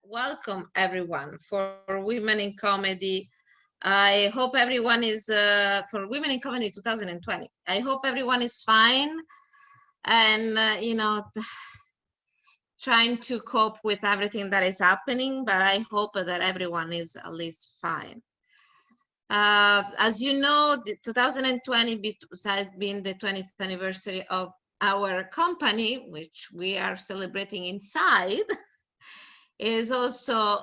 welcome everyone for Women in Comedy. I hope everyone is, for Women in Comedy 2020, I hope everyone is fine and, trying to cope with everything that is happening, but I hope that everyone is at least fine. As you know, 2020 has been the 20th anniversary of our company, which we are celebrating inside. Is also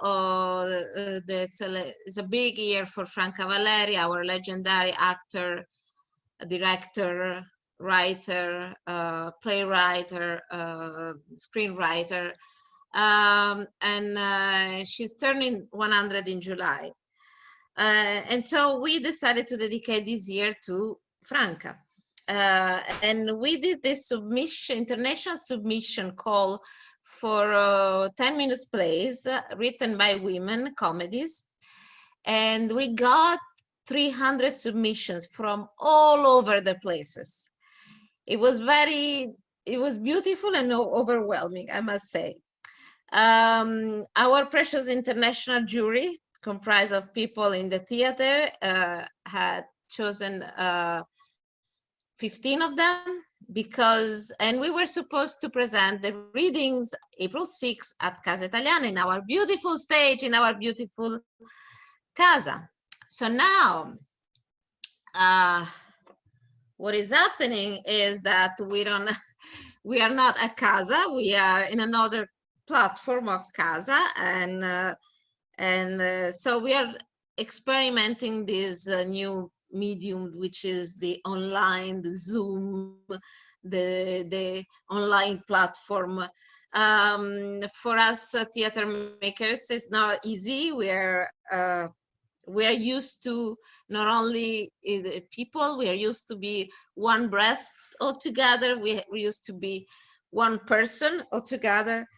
it's a big year for Franca Valeri, our legendary actor, director, writer, playwright, screenwriter, and she's turning 100 in July. And so we decided to dedicate this year to Franca. And we did this international submission call for 10 minutes plays written by women, comedies. And we got 300 submissions from all over the places. It was beautiful and overwhelming, I must say. Our precious international jury, comprised of people in the theater, had chosen 15 of them and we were supposed to present the readings April 6th at Casa Italiana in our beautiful stage, in our beautiful casa. So now, what is happening is that we are not at Casa, we are in another platform of Casa, and so we are experimenting this new medium, which is the online, the Zoom, the online platform. For us theater makers, it's not easy. We are used to not only people, we are used to be one breath altogether. We used to be one person altogether,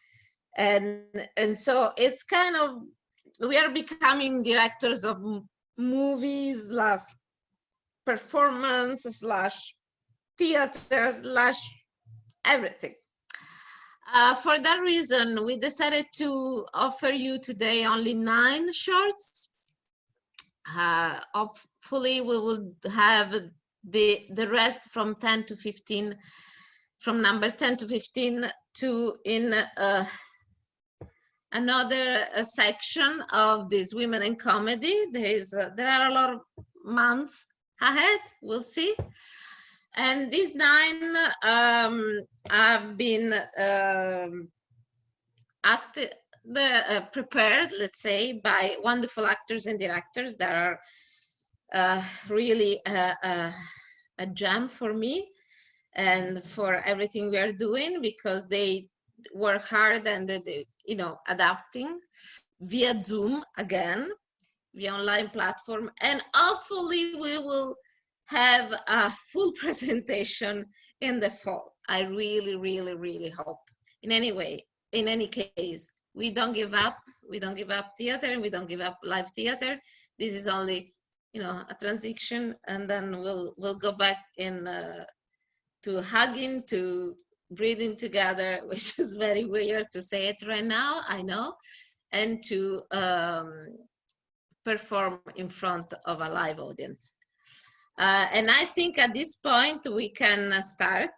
and so it's kind of, we are becoming directors of movies, performance / theater / everything. For that reason, we decided to offer you today only 9 shorts. Hopefully we will have the rest from 10 to 15, from number 10 to 15 to in another section of this Women in Comedy. There are a lot of months ahead, we'll see. And these 9 have been prepared, let's say, by wonderful actors and directors that are really a gem for me and for everything we are doing, because they work hard and they, adapting via Zoom again, via online platform, and hopefully we will have a full presentation in the fall. I really, really, really hope. In any case, we don't give up. We don't give up theater, and we don't give up live theater. This is only, a transition, and then we'll go back in to hugging, to breathing together, which is very weird to say it right now, I know, and to perform in front of a live audience. And I think at this point we can start.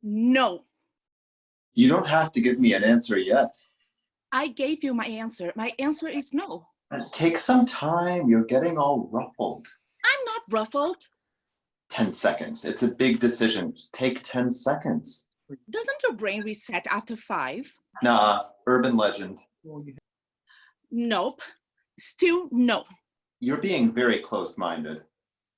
No. You don't have to give me an answer yet. I gave you my answer. My answer is no. Take some time. You're getting all ruffled. I'm not ruffled. 10 seconds. It's a big decision. Just take 10 seconds. Doesn't your brain reset after 5? Nah, urban legend. Nope. Still no. You're being very close-minded.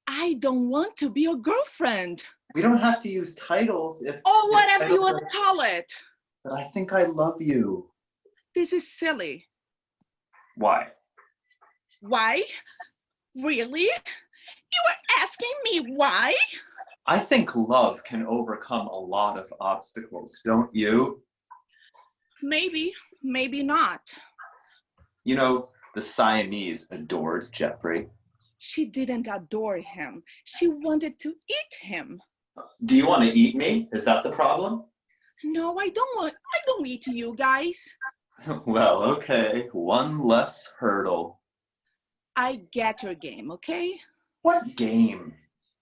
I don't want to be your girlfriend. We don't have to use titles if... Or whatever you want to call it. But I think I love you. This is silly. Why? Why? Really? You were asking me why? I think love can overcome a lot of obstacles, don't you? Maybe, maybe not. You know, the Siamese adored Jeffrey. She didn't adore him. She wanted to eat him. Do you want to eat me? Is that the problem? No, I don't eat you guys. Well, okay. One less hurdle. I get your game, okay? What game?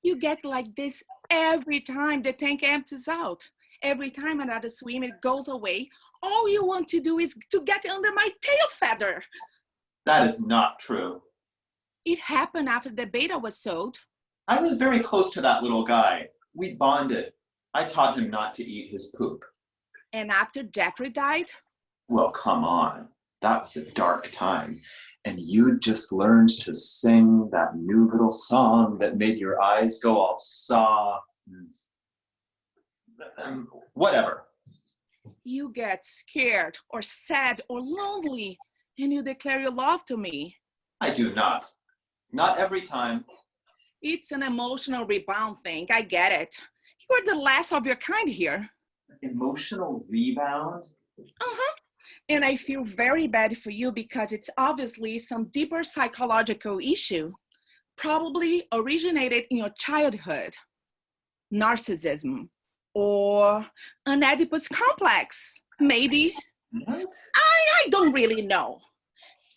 You get like this every time the tank empties out. Every time another swimmer goes away, all you want to do is to get under my tail feather. That is not true. It happened after the beta was sold. I was very close to that little guy. We bonded. I taught him not to eat his poop. And after Jeffrey died? Well, come on. That was a dark time. And you just learned to sing that new little song that made your eyes go all soft. Whatever. You get scared or sad or lonely and you declare your love to me. I do not. Not every time. It's an emotional rebound thing. I get it. You're the last of your kind here. Emotional rebound? Uh-huh. And I feel very bad for you because it's obviously some deeper psychological issue, probably originated in your childhood. Narcissism or an Oedipus complex, maybe. What? I don't really know.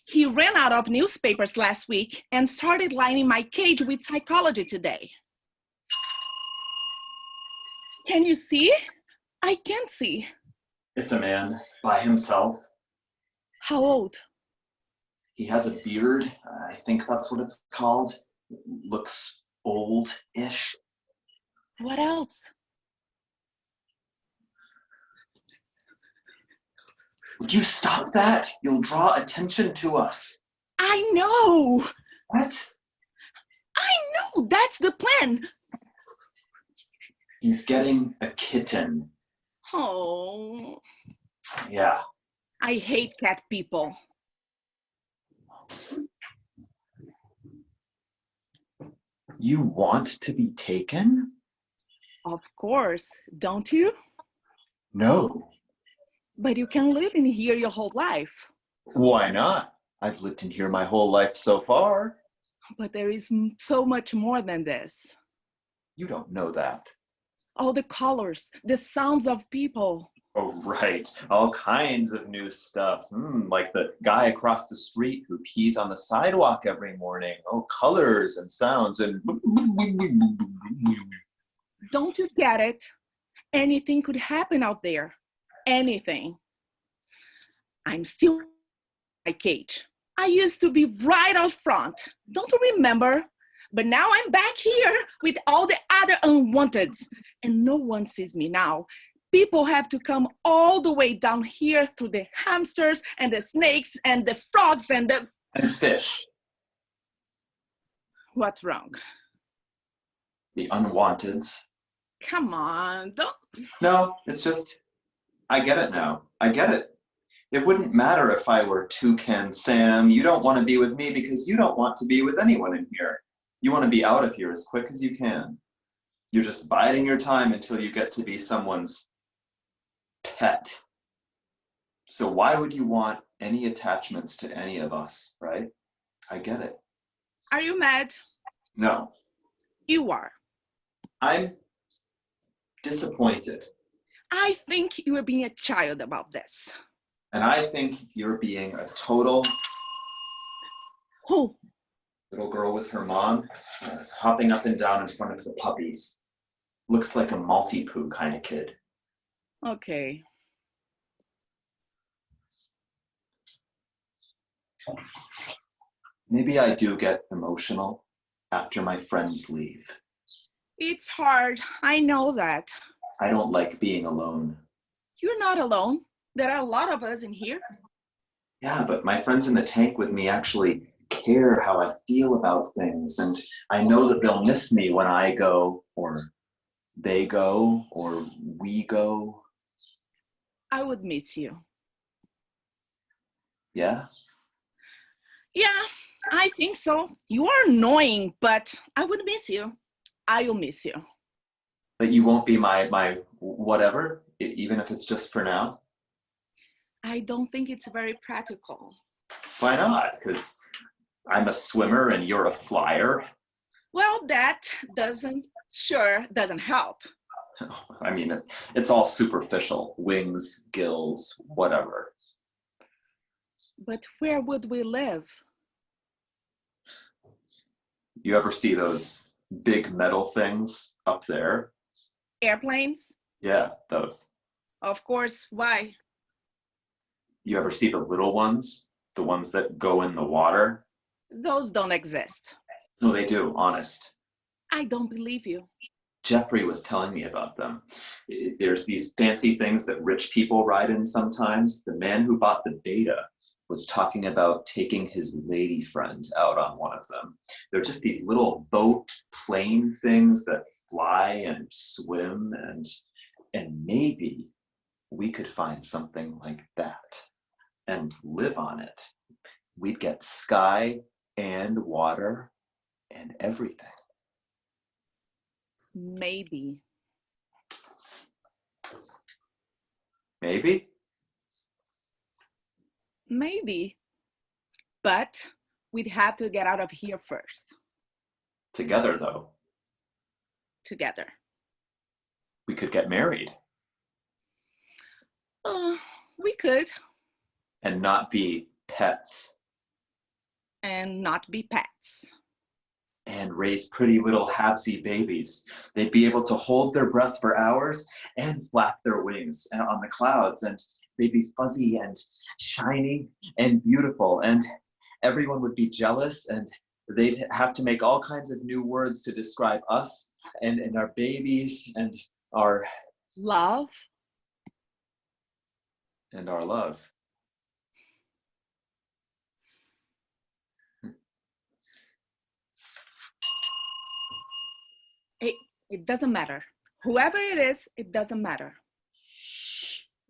He ran out of newspapers last week and started lining my cage with Psychology Today. Can you see? I can't see. It's a man by himself. How old? He has a beard. I think that's what it's called. Looks old-ish. What else? Would you stop that? You'll draw attention to us. I know. What? I know. That's the plan. He's getting a kitten. Oh. Yeah. I hate cat people. You want to be taken? Of course. Don't you? No. But you can live in here your whole life. Why not? I've lived in here my whole life so far. But there is so much more than this. You don't know that. All the colors, the sounds of people. Oh, right. All kinds of new stuff. Like the guy across the street who pees on the sidewalk every morning. Oh, colors and sounds and... Don't you get it? Anything could happen out there. Anything. I'm still in my cage. I used to be right out front. Don't you remember? But now I'm back here with all the other unwanteds. And no one sees me now. People have to come all the way down here through the hamsters and the snakes and the frogs and the... And fish. What's wrong? The unwanteds. Come on, don't... No, it's just, I get it now. I get it. It wouldn't matter if I were Toucan Sam. You don't want to be with me because you don't want to be with anyone in here. You want to be out of here as quick as you can. You're just biding your time until you get to be someone's pet. So why would you want any attachments to any of us, right? I get it. Are you mad? No. You are. I'm disappointed. I think you are being a child about this. And I think you're being a total Who? little girl with her mom, hopping up and down in front of the puppies. Looks like a multi-poo kind of kid. Okay. Maybe I do get emotional after my friends leave. It's hard. I know that. I don't like being alone. You're not alone. There are a lot of us in here. Yeah, but my friends in the tank with me actually care how I feel about things, and I know that they'll miss me when I go, or they go, or we go. I would miss you. Yeah? Yeah, I think so. You are annoying, but I would miss you. I will miss you. But you won't be my whatever, even if it's just for now? I don't think it's very practical. Why not? Because I'm a swimmer and you're a flyer. Well, that doesn't help. I mean, it's all superficial. Wings, gills, whatever. But where would we live? You ever see those big metal things up there? Airplanes? Yeah, those. Of course, why? You ever see the little ones? The ones that go in the water? Those don't exist. No, they do, honest. I don't believe you. Jeffrey was telling me about them. There's these fancy things that rich people ride in sometimes. The man who bought the Beta was talking about taking his lady friend out on one of them. They're just these little boat plane things that fly and swim, and maybe we could find something like that and live on it. We'd get sky and water and everything. Maybe. Maybe? Maybe. But we'd have to get out of here first. Together, though. Together. We could get married. We could. And not be pets. And not be pets. And raise pretty little habsy babies. They'd be able to hold their breath for hours and flap their wings on the clouds, and they'd be fuzzy and shiny and beautiful, and everyone would be jealous, and they'd have to make all kinds of new words to describe us and our babies and our love. And our love. It doesn't matter. Whoever it is, it doesn't matter.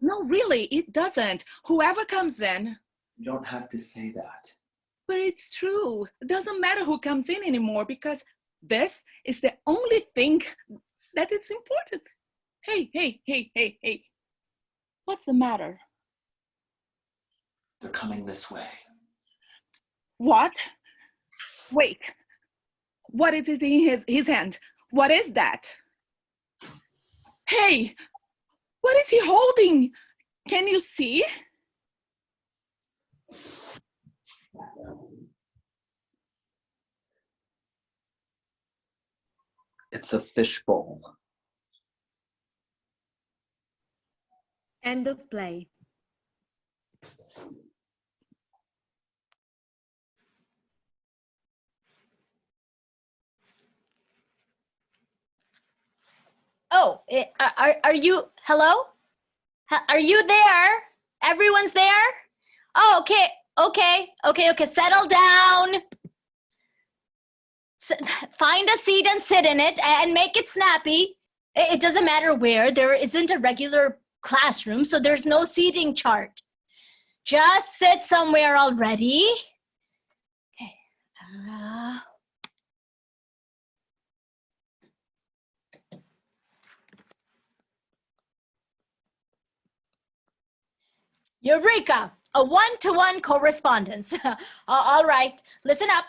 No, really, it doesn't. Whoever comes in. You don't have to say that. But it's true. It doesn't matter who comes in anymore because this is the only thing that is important. Hey. What's the matter? They're coming this way. What? Wait. What is it in his hand? What is that? Hey, what is he holding? Can you see? It's a fishbowl. End of play. Oh, are you, hello? Are you there? Everyone's there? Oh, okay. Settle down. Find a seat and sit in it and make it snappy. It doesn't matter where. There isn't a regular classroom, so there's no seating chart. Just sit somewhere already. Okay. Eureka! A one-to-one correspondence. All right, listen up.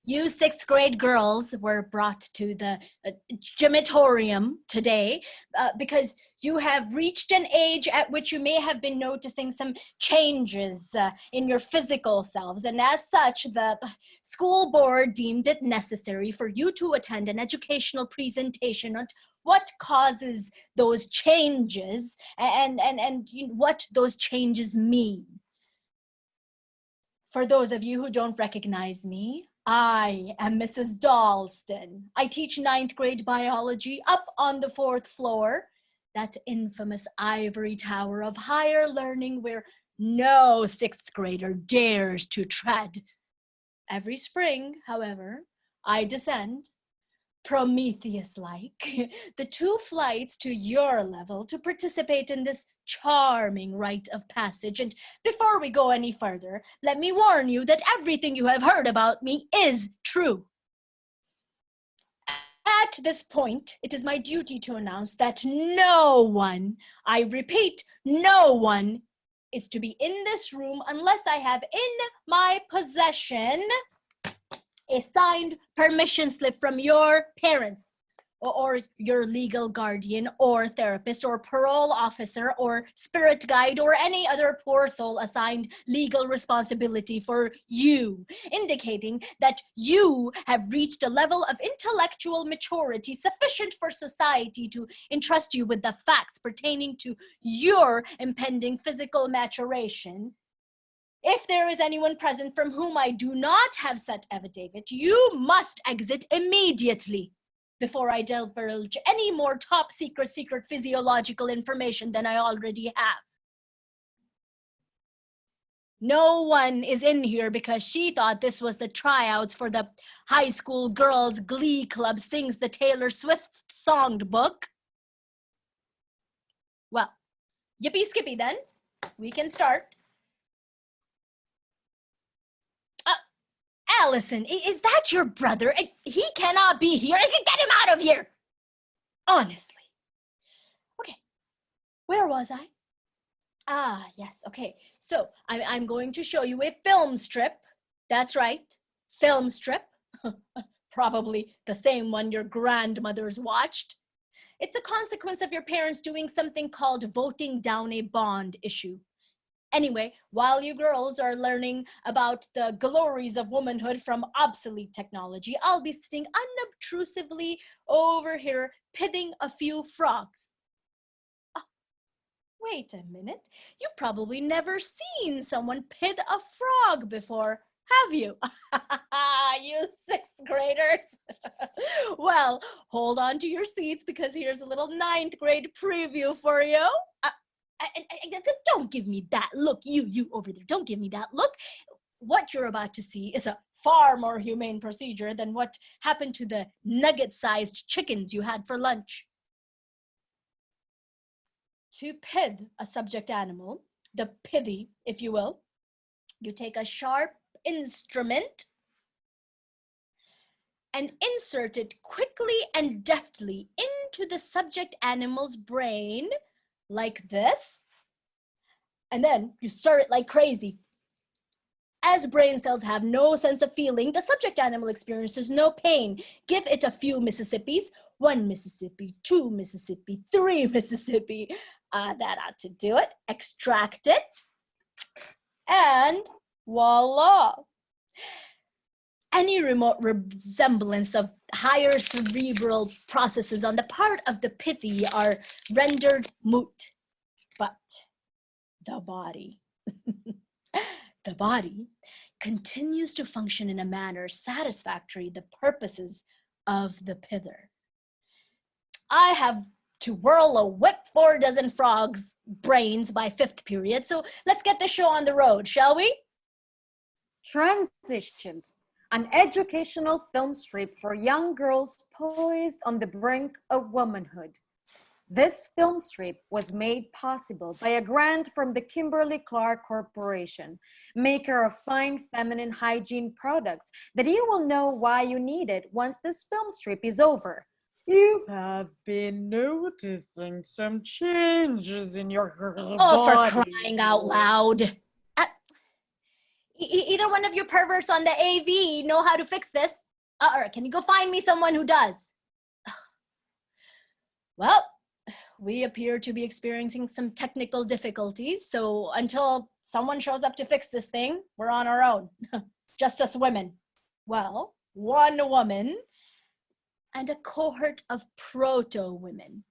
You 6th grade girls were brought to the gymatorium today because you have reached an age at which you may have been noticing some changes in your physical selves. And as such, the school board deemed it necessary for you to attend an educational presentation on what causes those changes and what those changes mean. For those of you who don't recognize me, I am Mrs. Dalston. I teach 9th grade biology up on the 4th floor, that infamous ivory tower of higher learning where no 6th grader dares to tread. Every spring, however, I descend, Prometheus-like, the 2 flights to your level to participate in this charming rite of passage. And before we go any further, let me warn you that everything you have heard about me is true. At this point, it is my duty to announce that no one, I repeat, no one, is to be in this room unless I have in my possession a signed permission slip from your parents or your legal guardian or therapist or parole officer or spirit guide or any other poor soul assigned legal responsibility for you, indicating that you have reached a level of intellectual maturity sufficient for society to entrust you with the facts pertaining to your impending physical maturation. If there is anyone present from whom I do not have such affidavit, you must exit immediately before I divulge any more top secret physiological information than I already have. No one is in here because she thought this was the tryouts for the high school girls glee club sings the Taylor Swift songbook. Well, yippee skippy then. We can start. Allison, is that your brother? He cannot be here. I can get him out of here. Honestly. Okay, where was I? Ah, yes, okay. So I'm going to show you a film strip. That's right, film strip. Probably the same one your grandmothers watched. It's a consequence of your parents doing something called voting down a bond issue. Anyway, while you girls are learning about the glories of womanhood from obsolete technology, I'll be sitting unobtrusively over here pithing a few frogs. Oh, wait a minute. You've probably never seen someone pith a frog before, have you? You sixth graders. Well, hold on to your seats because here's a little ninth grade preview for you. Don't give me that look, you over there. Don't give me that look. What you're about to see is a far more humane procedure than what happened to the nugget-sized chickens you had for lunch. To pith a subject animal, the pithy, if you will, you take a sharp instrument and insert it quickly and deftly into the subject animal's brain, like this, and then you stir it like crazy. As brain cells have no sense of feeling, the subject animal experiences no pain. Give it a few Mississippis, 1 Mississippi, 2 Mississippi, 3 Mississippi. That ought to do it. Extract it, and voila. Any remote resemblance of higher cerebral processes on the part of the pithy are rendered moot. But the body, the body continues to function in a manner satisfactory to the purposes of the pither. I have to whirl a whip 4 dozen frogs' brains by 5th period, so let's get the show on the road, shall we? Transitions. An educational film strip for young girls poised on the brink of womanhood. This film strip was made possible by a grant from the Kimberly-Clark Corporation, maker of fine feminine hygiene products that you will know why you need it once this film strip is over. You have been noticing some changes in your body. Oh, for crying out loud. Either one of you perverts on the AV know how to fix this. Or can you go find me someone who does? Well, we appear to be experiencing some technical difficulties, so until someone shows up to fix this thing, we're on our own. Just us women. Well, 1 woman and a cohort of proto-women.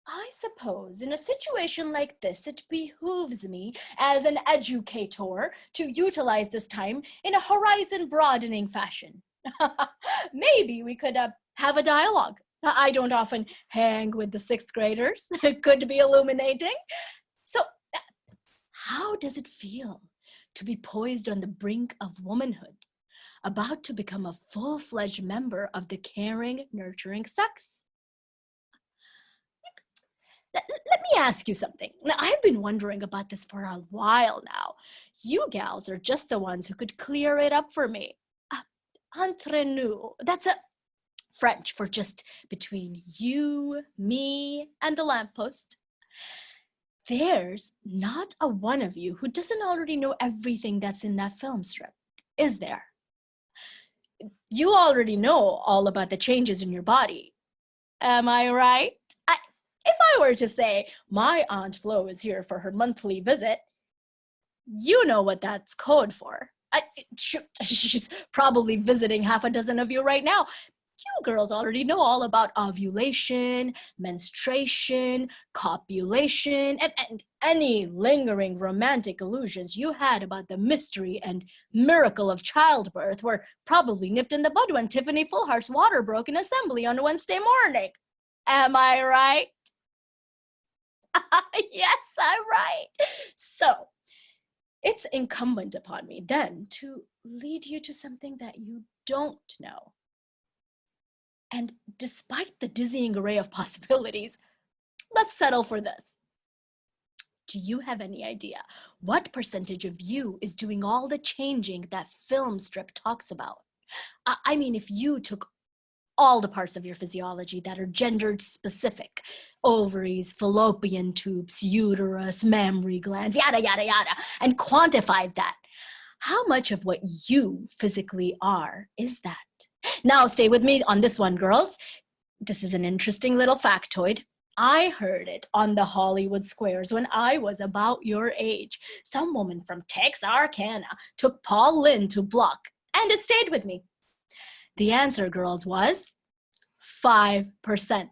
I suppose in a situation like this, it behooves me as an educator to utilize this time in a horizon-broadening fashion. Maybe we could have a dialogue. I don't often hang with the 6th graders. It could be illuminating. So, how does it feel to be poised on the brink of womanhood, about to become a full-fledged member of the caring, nurturing sex? Let me ask you something. Now, I've been wondering about this for a while now. You gals are just the ones who could clear it up for me. Entre nous. That's a French for just between you, me, and the lamppost. There's not a one of you who doesn't already know everything that's in that film strip, is there? You already know all about the changes in your body. Am I right? If I were to say, my Aunt Flo is here for her monthly visit, you know what that's code for. She's probably visiting half a dozen of you right now. You girls already know all about ovulation, menstruation, copulation, and any lingering romantic illusions you had about the mystery and miracle of childbirth were probably nipped in the bud when Tiffany Fullheart's water broke in assembly on Wednesday morning. Am I right? Yes, I'm right. So, it's incumbent upon me then to lead you to something that you don't know. And despite the dizzying array of possibilities, let's settle for this. Do you have any idea what percentage of you is doing all the changing that film strip talks about? I mean, if you took all the parts of your physiology that are gendered specific, ovaries, fallopian tubes, uterus, mammary glands, yada, yada, yada, and quantified that, how much of what you physically are is that? Now, stay with me on this one, girls. This is an interesting little factoid. I heard it on the Hollywood squares when I was about your age. Some woman from Texarkana took Paul Lynde to block, and it stayed with me. The answer, girls, was 5%.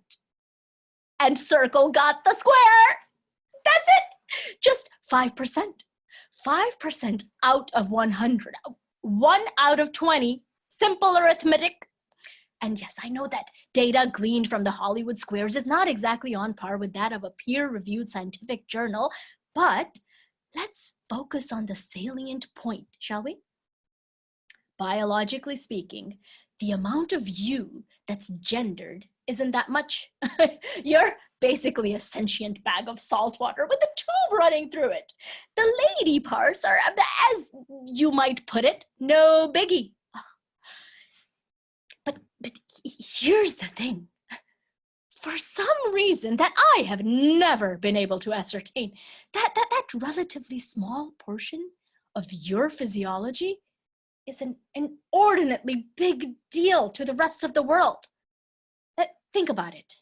And Circle got the square. That's it. Just 5%. 5% out of 100. 1 out of 20. Simple arithmetic. And yes, I know that data gleaned from the Hollywood squares is not exactly on par with that of a peer-reviewed scientific journal, but let's focus on the salient point, shall we? Biologically speaking, the amount of you that's gendered isn't that much. You're basically a sentient bag of salt water with a tube running through it. The lady parts are, as you might put it, no biggie. But here's the thing. For some reason that I have never been able to ascertain, that relatively small portion of your physiology is an inordinately big deal to the rest of the world. Think about it.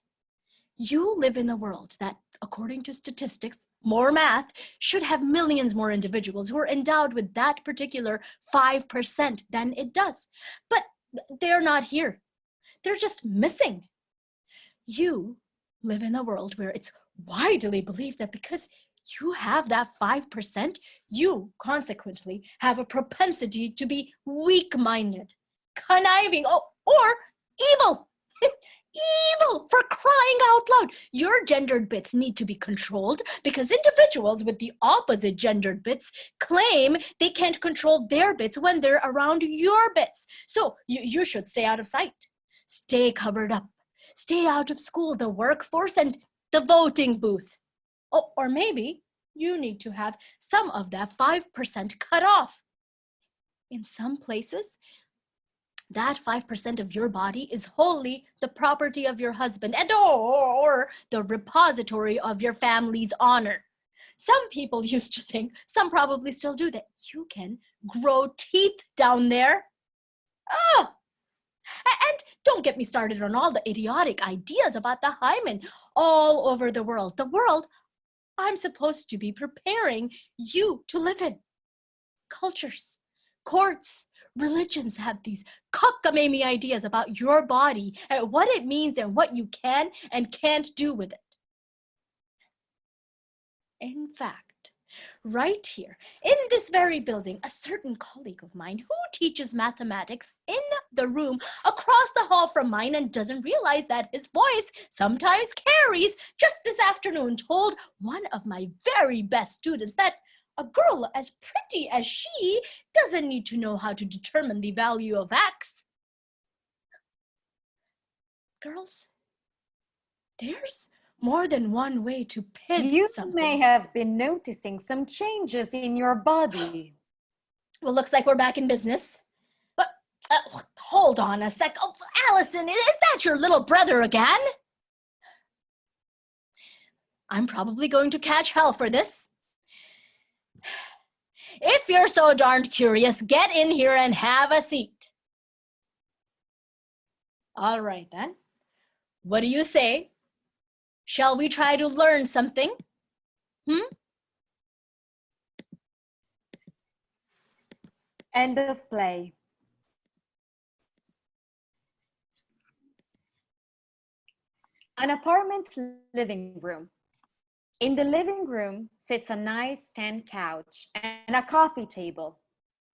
You live in a world that, according to statistics, more math, should have millions more individuals who are endowed with that particular 5% than it does. But they're not here. They're just missing. You live in a world where it's widely believed that because you have that 5%, you consequently have a propensity to be weak-minded, conniving, or evil. Evil, for crying out loud. Your gendered bits need to be controlled because individuals with the opposite gendered bits claim they can't control their bits when they're around your bits. So you should stay out of sight. Stay covered up. Stay out of school, the workforce, and the voting booth. Or maybe you need to have some of that 5% cut off. In some places, that 5% of your body is wholly the property of your husband and or the repository of your family's honor. Some people used to think, some probably still do, that you can grow teeth down there. And don't get me started on all the idiotic ideas about the hymen all over the world. The world I'm supposed to be preparing you to live in. Cultures, courts, religions have these cockamamie ideas about your body and what it means and what you can and can't do with it. In fact, right here in this very building, a certain colleague of mine who teaches mathematics in the room across the hall from mine and doesn't realize that his voice sometimes carries, just this afternoon told one of my very best students that a girl as pretty as she doesn't need to know how to determine the value of X. Girls, there's more than one way to pin something. You may have been noticing some changes in your body. Well, looks like we're back in business. But hold on a sec. Oh, Allison, is that your little brother again? I'm probably going to catch hell for this. If you're so darned curious, get in here and have a seat. All right, then. What do you say? Shall we try to learn something? End of play. An apartment living room. In the living room sits a nice tan couch and a coffee table.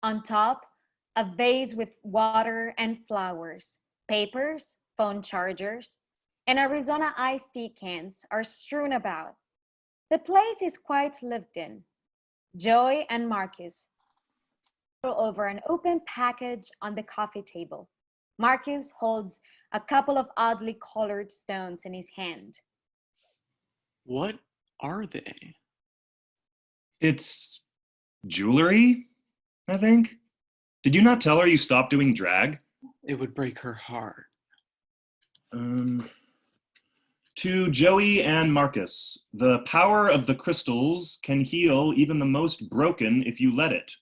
On top, a vase with water and flowers, papers, phone chargers, and Arizona iced tea cans are strewn about. The place is quite lived in. Joy and Marcus over an open package on the coffee table. Marcus holds a couple of oddly colored stones in his hand. What are they? It's jewelry, I think. Did you not tell her you stopped doing drag? It would break her heart. To Joey and Marcus, the power of the crystals can heal even the most broken if you let it.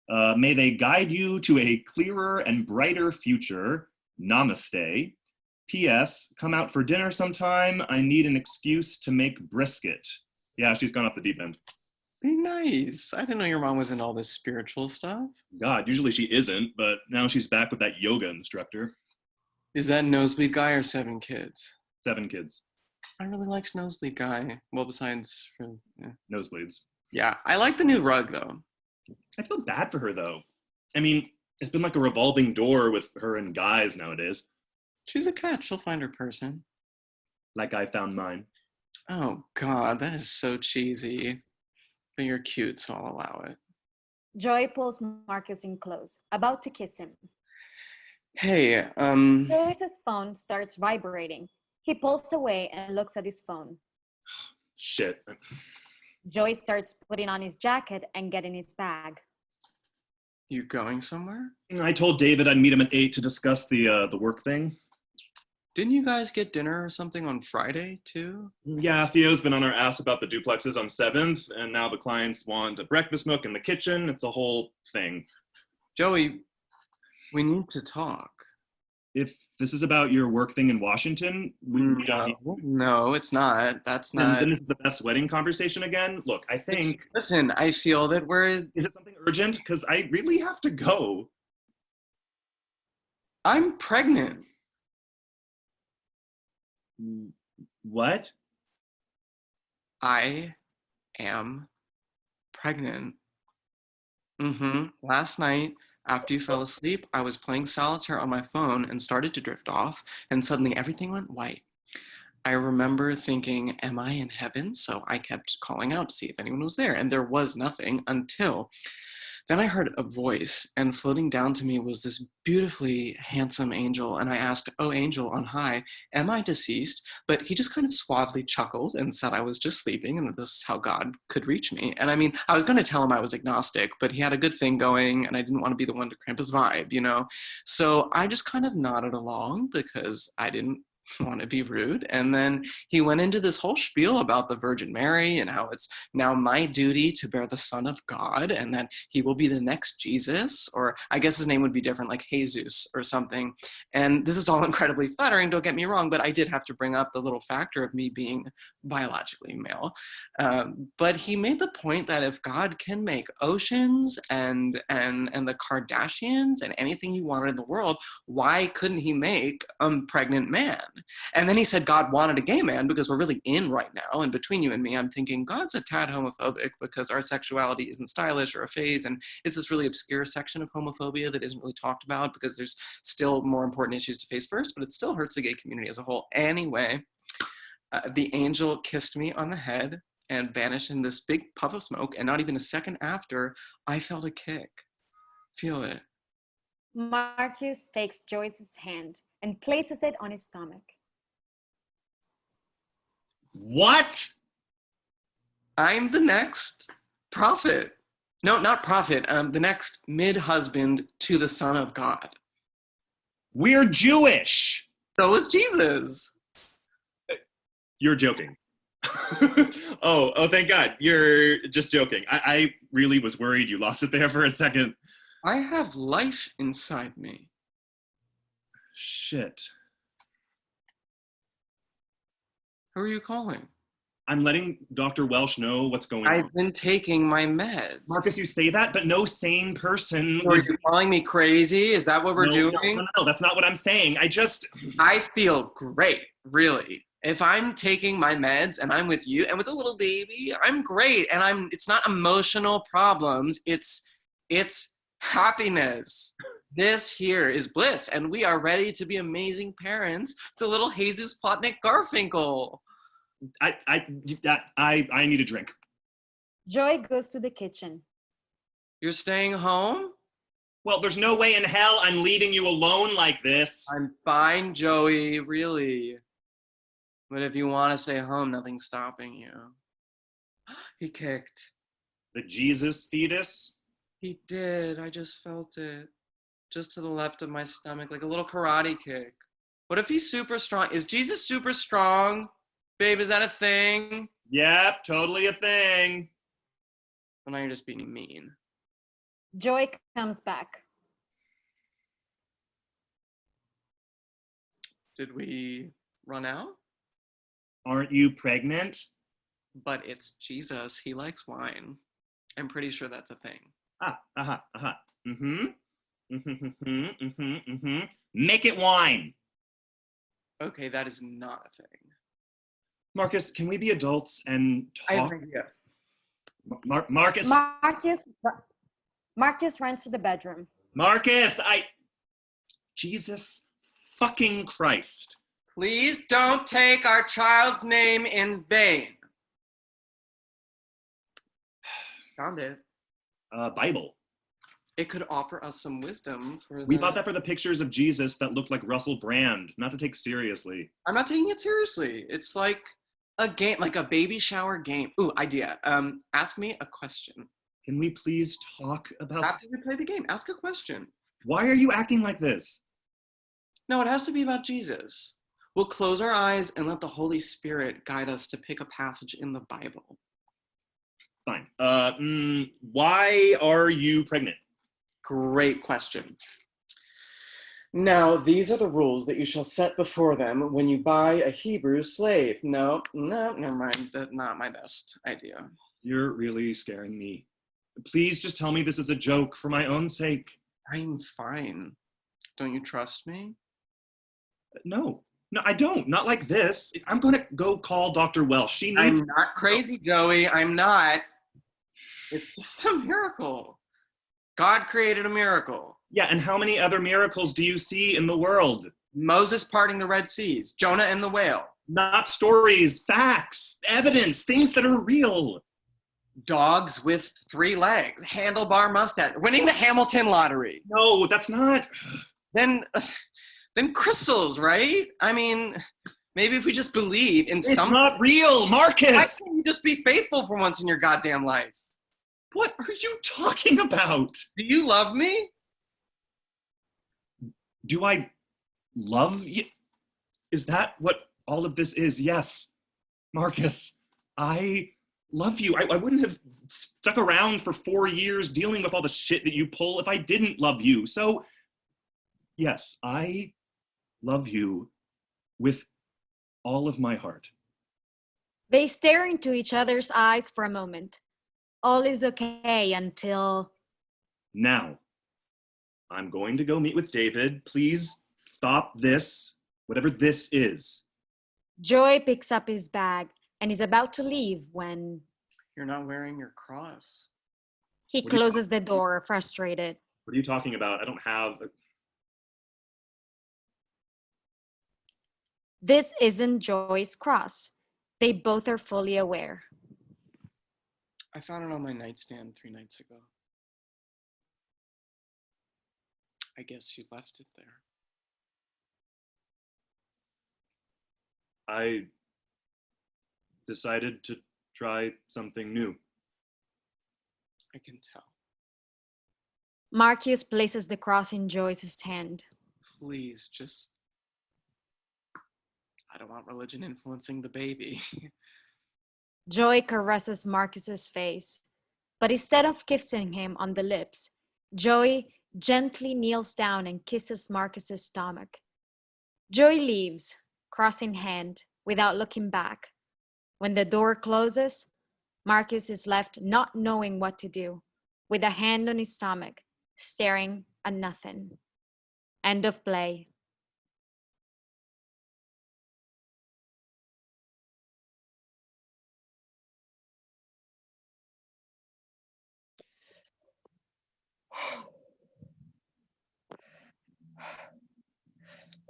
May they guide you to a clearer and brighter future. Namaste. P.S. Come out for dinner sometime. I need an excuse to make brisket. Yeah, she's gone off the deep end. Be nice. I didn't know your mom was in all this spiritual stuff. God, usually she isn't, but now she's back with that yoga instructor. Is that Nosebleed Guy or 7 kids? 7 kids. I really liked Nosebleed Guy. Well, besides for... Nosebleeds. Yeah, I like the new rug, though. I feel bad for her, though. I mean, it's been like a revolving door with her and guys nowadays. She's a cat. She'll find her person. Like I found mine. Oh, God, that is so cheesy. But you're cute, so I'll allow it. Joy pulls Marcus in close, about to kiss him. Hey, Joyce's phone starts vibrating. He pulls away and looks at his phone. Shit. Joy starts putting on his jacket and getting his bag. You going somewhere? I told David I'd meet him at 8 to discuss the work thing. Didn't you guys get dinner or something on Friday, too? Yeah, Theo's been on our ass about the duplexes on 7th, and now the clients want a breakfast nook in the kitchen. It's a whole thing. Joey, we need to talk. If this is about your work thing in Washington, we don't need... No, it's not. That's not... Then this is the best wedding conversation again? Look, I think... Listen, I feel that we're... Is it something urgent? Because I really have to go. I'm pregnant. What? I am pregnant. Last night, after you fell asleep, I was playing solitaire on my phone and started to drift off, and suddenly everything went white. I remember thinking, am I in heaven? So I kept calling out to see if anyone was there, and there was nothing until... Then I heard a voice, and floating down to me was this beautifully handsome angel, and I asked, "Oh, angel on high, am I deceased?" But he just kind of suavely chuckled and said I was just sleeping, and that this is how God could reach me. And I mean, I was going to tell him I was agnostic, but he had a good thing going, and I didn't want to be the one to cramp his vibe, you know? So I just kind of nodded along because I didn't want to be rude. And then he went into this whole spiel about the Virgin Mary and how it's now my duty to bear the Son of God and that he will be the next Jesus, or I guess his name would be different, like Jesus or something. And this is all incredibly flattering, don't get me wrong, but I did have to bring up the little factor of me being biologically male. But he made the point that if God can make oceans and the Kardashians and anything he wanted in the world, why couldn't he make a pregnant man? And then he said God wanted a gay man because we're really in right now. And between you and me, I'm thinking God's a tad homophobic because our sexuality isn't stylish or a phase. And it's this really obscure section of homophobia that isn't really talked about because there's still more important issues to face first, but it still hurts the gay community as a whole. Anyway, the angel kissed me on the head and vanished in this big puff of smoke. And not even a second after, I felt a kick. Feel it. Marcus takes Joyce's hand and places it on his stomach. What? I'm the next prophet. No, not prophet. The next mid-husband to the Son of God. We're Jewish. So is Jesus. You're joking. Oh, thank God. You're just joking. I really was worried you lost it there for a second. I have life inside me. Shit. Who are you calling? I'm letting Dr. Welsh know what's going on. I've been taking my meds. Marcus, you say that, but no sane person Are you calling me crazy? Is that what we're doing? No, that's not what I'm saying. I feel great, really. If I'm taking my meds and I'm with you and with a little baby, I'm great. And it's not emotional problems. It's happiness. This here is bliss. And we are ready to be amazing parents to little Jesus Plotnik Garfinkel. I need a drink. Joy goes to the kitchen. You're staying home? Well, there's no way in hell I'm leaving you alone like this. I'm fine, Joey, really. But if you want to stay home, nothing's stopping you. He kicked. The Jesus fetus? He did. I just felt it. Just to the left of my stomach, like a little karate kick. What if he's super strong? Is Jesus super strong? Babe, is that a thing? Yep, totally a thing. Well, now you're just being mean. Joy comes back. Did we run out? Aren't you pregnant? But it's Jesus. He likes wine. I'm pretty sure that's a thing. Make it wine. Okay, that is not a thing. Marcus, can we be adults and talk? I have an idea. Marcus. Marcus runs to the bedroom. Marcus, Jesus fucking Christ. Please don't take our child's name in vain. Found it. Bible. It could offer us some wisdom for We bought that for the pictures of Jesus that looked like Russell Brand, not to take seriously. I'm not taking it seriously. It's like a game, like a baby shower game. Ooh, idea. Ask me a question. Can we please talk about... After we play the game, ask a question. Why are you acting like this? No, it has to be about Jesus. We'll close our eyes and let the Holy Spirit guide us to pick a passage in the Bible. Fine. Why are you pregnant? Great question. Now, these are the rules that you shall set before them when you buy a Hebrew slave. No, never mind. That's not my best idea. You're really scaring me. Please just tell me this is a joke for my own sake. I'm fine. Don't you trust me? No, I don't. Not like this. I'm going to go call Dr. Welsh. She needs... I'm not crazy, Joey. I'm not. It's just a miracle. God created a miracle. Yeah, and how many other miracles do you see in the world? Moses parting the Red Seas, Jonah and the whale. Not stories, facts, evidence, things that are real. Dogs with 3 legs, handlebar mustache, winning the Hamilton lottery. No, that's not. Then crystals, right? I mean, maybe if we just believe in It's some... not real, Marcus! Why can't you just be faithful for once in your goddamn life? What are you talking about? Do you love me? Do I love you? Is that what all of this is? Yes. Marcus, I love you. I wouldn't have stuck around for 4 years dealing with all the shit that you pull if I didn't love you. So, yes, I love you with all of my heart. They stare into each other's eyes for a moment. All is okay until... Now, I'm going to go meet with David. Please stop this, whatever this is. Joy picks up his bag and is about to leave when... You're not wearing your cross. He closes the door, frustrated. What are you talking about? I don't have... This isn't Joy's cross. They both are fully aware. I found it on my nightstand 3 nights ago. I guess she left it there. I decided to try something new. I can tell. Marcus places the cross in Joyce's hand. Please, just... I don't want religion influencing the baby. Joy caresses Marcus's face, but instead of kissing him on the lips, Joy gently kneels down and kisses Marcus's stomach. Joy leaves, cross in hand, without looking back. When the door closes, Marcus is left not knowing what to do, with a hand on his stomach, staring at nothing. End of play.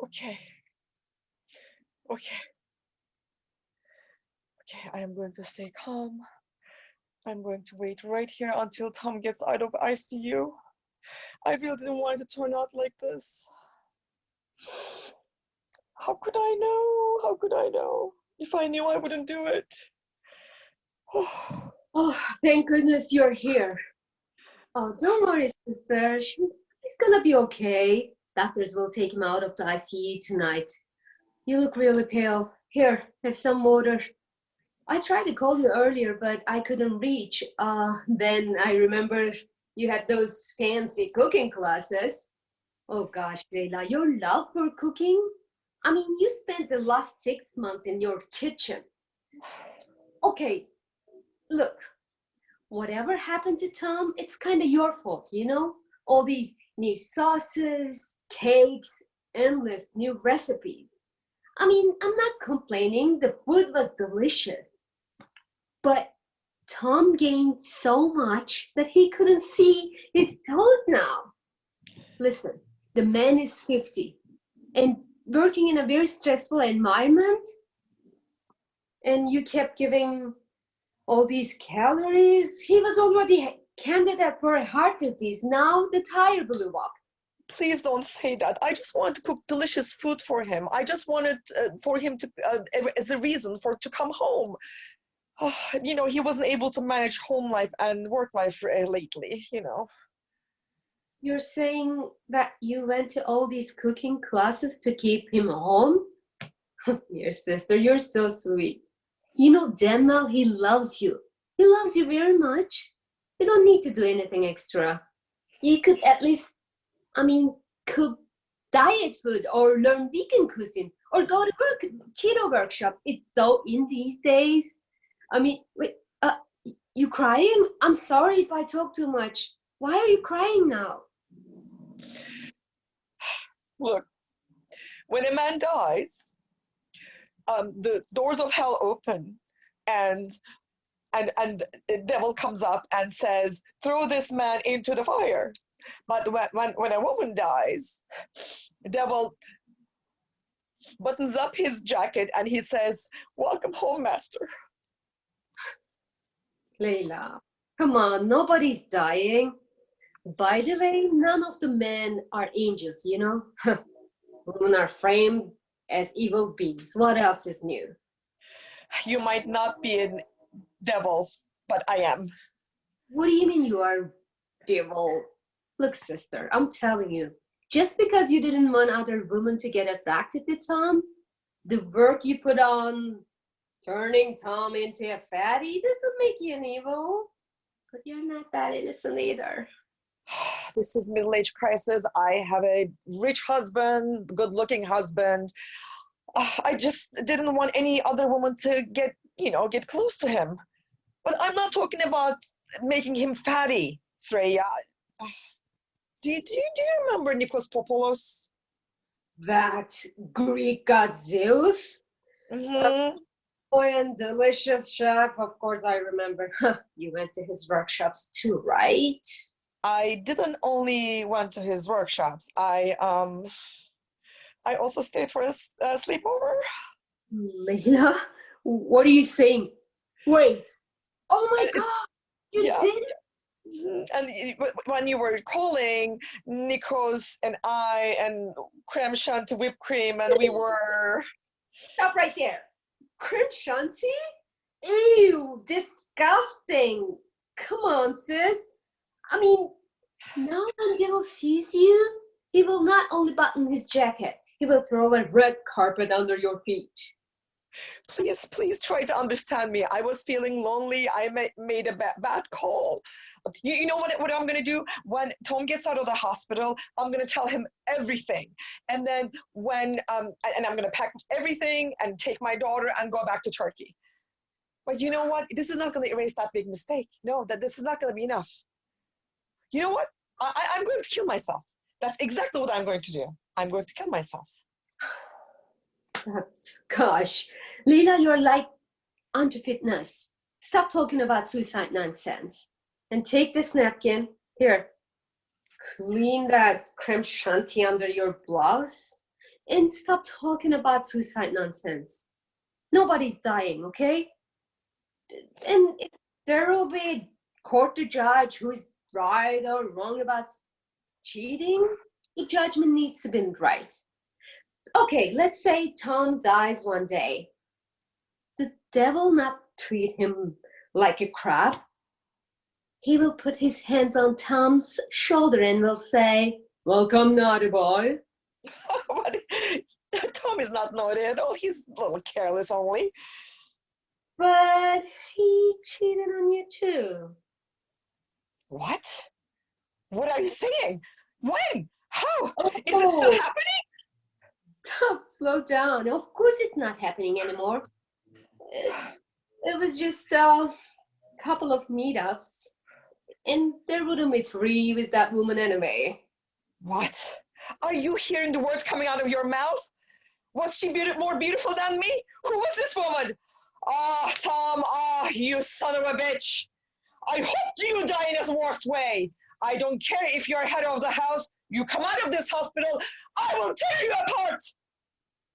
Okay. Okay. Okay, I am going to stay calm. I'm going to wait right here until Tom gets out of ICU. I really didn't want it to turn out like this. How could I know? How could I know? If I knew, I wouldn't do it. Oh, thank goodness you're here. Oh, don't worry, sister. He's gonna be okay. Doctors will take him out of the ICU tonight. You look really pale. Here, have some water. I tried to call you earlier, but I couldn't reach. Then I remember you had those fancy cooking classes. Oh gosh, Leila, your love for cooking? I mean, you spent the last 6 months in your kitchen. Okay, look, whatever happened to Tom, it's kind of your fault, you know? All these new sauces, cakes, endless new recipes. I mean, I'm not complaining, the food was delicious. But Tom gained so much that he couldn't see his toes now. Listen, the man is 50 and working in a very stressful environment, and you kept giving all these calories. He was already a candidate for a heart disease. Now the tire blew up. Please don't say that. I just wanted to cook delicious food for him. I just wanted for him to, as a reason to come home. Oh, you know, he wasn't able to manage home life and work life lately, you know. You're saying that you went to all these cooking classes to keep him home? Dear sister, you're so sweet. You know damn well he loves you. He loves you very much. You don't need to do anything extra. You could at least, cook diet food or learn vegan cuisine or go to keto workshop. It's so in these days. Wait, you crying? I'm sorry if I talk too much. Why are you crying now? Look, when a man dies, the doors of hell open, and the devil comes up and says, "Throw this man into the fire." But when a woman dies, the devil buttons up his jacket and he says, "Welcome home, master." Leila, come on, nobody's dying. By the way, none of the men are angels, you know? Women are framed as evil beings. What else is new? You might not be a devil, but I am. What do you mean you are devil? Look, sister, I'm telling you, just because you didn't want other women to get attracted to Tom, the work you put on turning Tom into a fatty doesn't make you an evil. But you're not that innocent either. This is middle-age crisis. I have a rich husband, good-looking husband. I just didn't want any other woman to get close to him. But I'm not talking about making him fatty, Sreya. Do you remember Nikos Popoulos? That Greek god Zeus? Mm-hmm. Boy and delicious chef, of course I remember. You went to his workshops too, right? I didn't only went to his workshops. I also stayed for a sleepover. Leila, what are you saying? Wait, oh my God, you did? And when you were calling, Nikos and I and creme shanty whipped cream, and we were... Stop right there. Creme shanty? Ew, disgusting. Come on, sis. Now when devil sees you, he will not only button his jacket, he will throw a red carpet under your feet. Please try to understand me. I was feeling lonely. I made a bad call. You know what I'm going to do? When Tom gets out of the hospital, I'm going to tell him everything. And then and I'm going to pack everything and take my daughter and go back to Turkey. But you know what? This is not going to erase that big mistake. No, this is not going to be enough. You know what? I'm going to kill myself. That's exactly what I'm going to do. I'm going to kill myself. Gosh, Leila, you're like onto fitness. Stop talking about suicide nonsense. And take this napkin. Here, clean that creme shanty under your blouse. And stop talking about suicide nonsense. Nobody's dying, okay? And if there will be a court to judge who is right or wrong about cheating, the judgment needs to be right. Okay, let's say Tom dies one day. The devil not treat him like a crab. He will put his hands on Tom's shoulder and will say, "Welcome, naughty boy." Tom is not naughty at all. He's a little careless only. But he cheated on you too. What? What are you saying? When? How? Is it still happening? Tom, slow down. Of course it's not happening anymore. It was just a couple of meetups. And there wouldn't be 3 with that woman anyway. What? Are you hearing the words coming out of your mouth? Was she more beautiful than me? Who was this woman? Ah, Tom, you son of a bitch. I hope you die in his worst way. I don't care if you're head of the house. You come out of this hospital, I will tear you apart.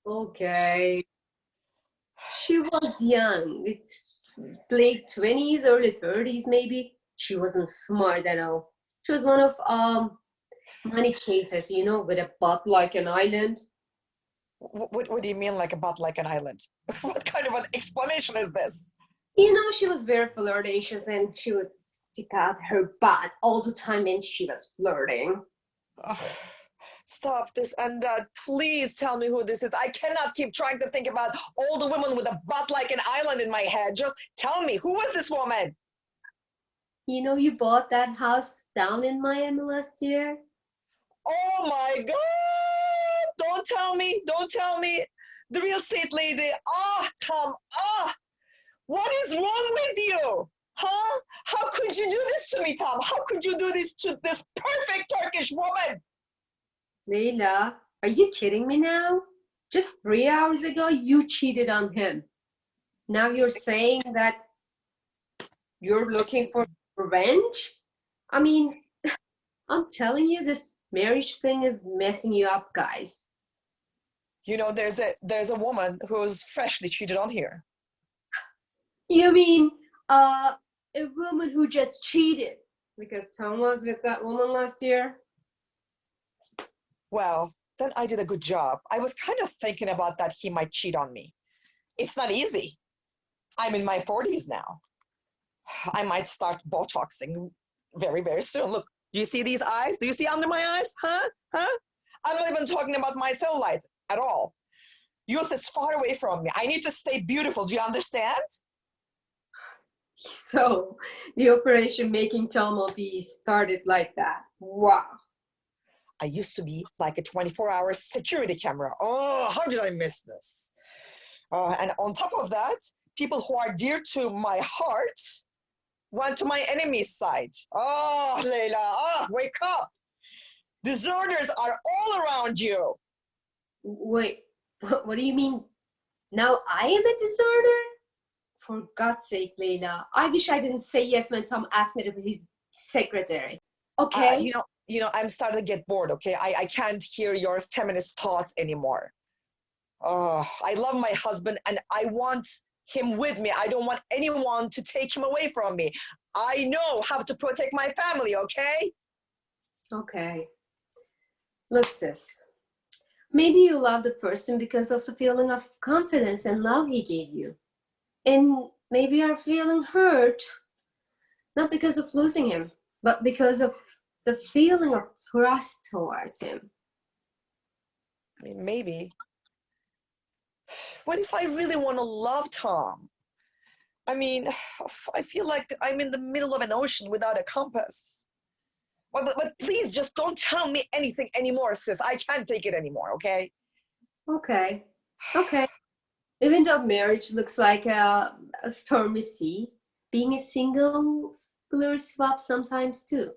Okay. She was young. It's late 20s, early 30s maybe. She wasn't smart at all. She was one of money chasers, you know, with a butt like an island. What do you mean like a butt like an island? What kind of an explanation is this? You know, she was very flirtatious and she would stick out her butt all the time when she was flirting. Stop this and that. Please tell me who this is. I cannot keep trying to think about all the women with a butt like an island in my head. Just tell me, who was this woman? You know, you bought that house down in Miami last year? Oh my God! Don't tell me. The real estate lady. Tom, what is wrong with you? Huh? How could you do this to me, Tom? How could you do this to this perfect Turkish woman? Leila, are you kidding me now? Just 3 hours ago, you cheated on him. Now you're saying that you're looking for revenge? I mean, I'm telling you, this marriage thing is messing you up, guys. You know, there's a woman who's freshly cheated on here. You mean a woman who just cheated because Tom was with that woman last year? Well, then I did a good job. I was kind of thinking about that he might cheat on me. It's not easy. I'm in my 40s now. I might start Botoxing very, very soon. Look, do you see these eyes? Do you see under my eyes? Huh? I'm not even talking about my cellulites at all. Youth is far away from me. I need to stay beautiful. Do you understand? So, the operation making Tom obese started like that. Wow. I used to be like a 24-hour security camera. Oh, how did I miss this? And on top of that, people who are dear to my heart went to my enemy's side. Oh, Leila, wake up. Deserters are all around you. Wait, what do you mean? Now I am a deserter? For God's sake, Leila, I wish I didn't say yes when Tom asked me to be his secretary. Okay? You know, I'm starting to get bored, okay? I can't hear your feminist thoughts anymore. I love my husband and I want him with me. I don't want anyone to take him away from me. I know how to protect my family, okay? Okay. Look, sis. Maybe you love the person because of the feeling of confidence and love he gave you. And maybe you're feeling hurt, not because of losing him, but because of the feeling of trust towards him. I mean, maybe. what if I really want to love Tom? I mean, I feel like I'm in the middle of an ocean without a compass. But please just don't tell me anything anymore, sis. I can't take it anymore, okay? Okay. Even though marriage looks like a stormy sea, being a single blur swap sometimes too.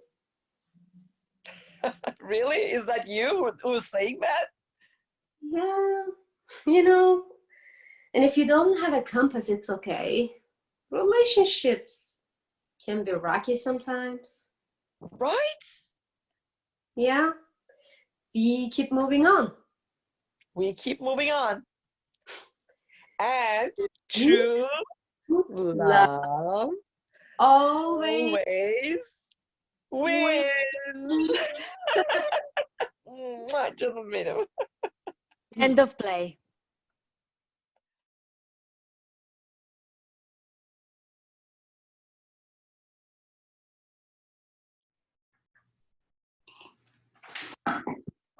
Really? Is that you who's saying that? Yeah, and if you don't have a compass, it's okay. Relationships can be rocky sometimes. Right? Yeah, we keep moving on. We keep moving on. And true love always wins. Just a minute. End of play.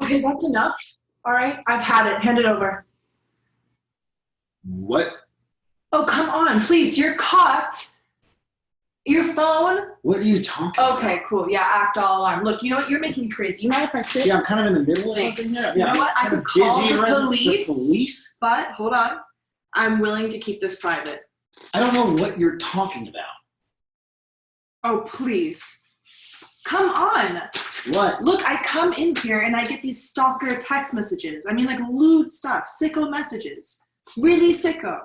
Okay, that's enough. All right, I've had it. Hand it over. What? Oh, come on, please. You're caught. Your phone? What are you talking about? Okay, cool. Yeah, act all alarmed. Look, you know what? You're making me crazy. You mind if I sit? Yeah, I'm kind of in the middle of Thanks. something here. You know what? I could call the police. The police? But, hold on. I'm willing to keep this private. I don't know what you're talking about. Oh, please. Come on. What? Look, I come in here and I get these stalker text messages. I mean, like lewd stuff, sicko messages. Really sicko.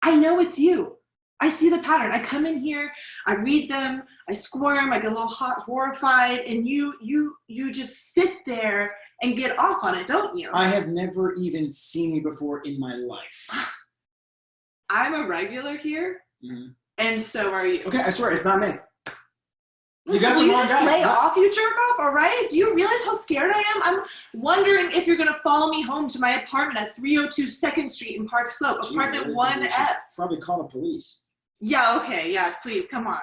I know it's you. I see the pattern. I come in here, I read them, I squirm, I get a little hot, horrified, and you just sit there and get off on it, don't you? I have never even seen you before in my life. I'm a regular here, and so are you. Okay, I swear, it's not me. Listen, will you just lay off, you jerk off, all right? Do you realize how scared I am? I'm wondering if you're going to follow me home to my apartment at 302 2nd Street in Park Slope, apartment 1F. Probably call the police. Yeah, okay, yeah, please, come on.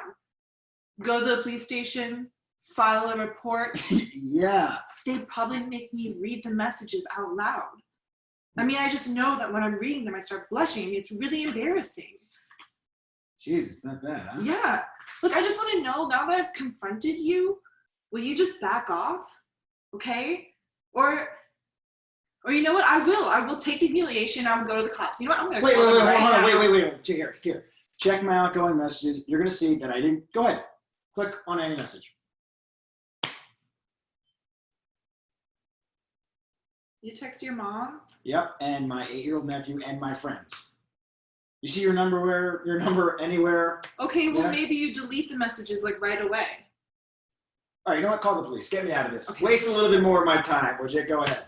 Go to the police station, file a report. Yeah. They'd probably make me read the messages out loud. I mean, I just know that when I'm reading them, I start blushing. I mean, it's really embarrassing. Jeez, it's not bad, huh? Yeah. Look, I just want to know, now that I've confronted you, will you just back off? Okay? Or you know what? I will take the humiliation. I will go to the cops. You know what? I'm going to call them right now. Wait. Here. Check my outgoing messages. You're going to see that I didn't. Go ahead. Click on any message. You text your mom? Yep, and my 8-year-old nephew and my friends. You see your number anywhere? Okay, well, maybe you delete the messages like right away. All right, you know what? Call the police. Get me out of this. Okay. Waste a little bit more of my time, would you? Go ahead.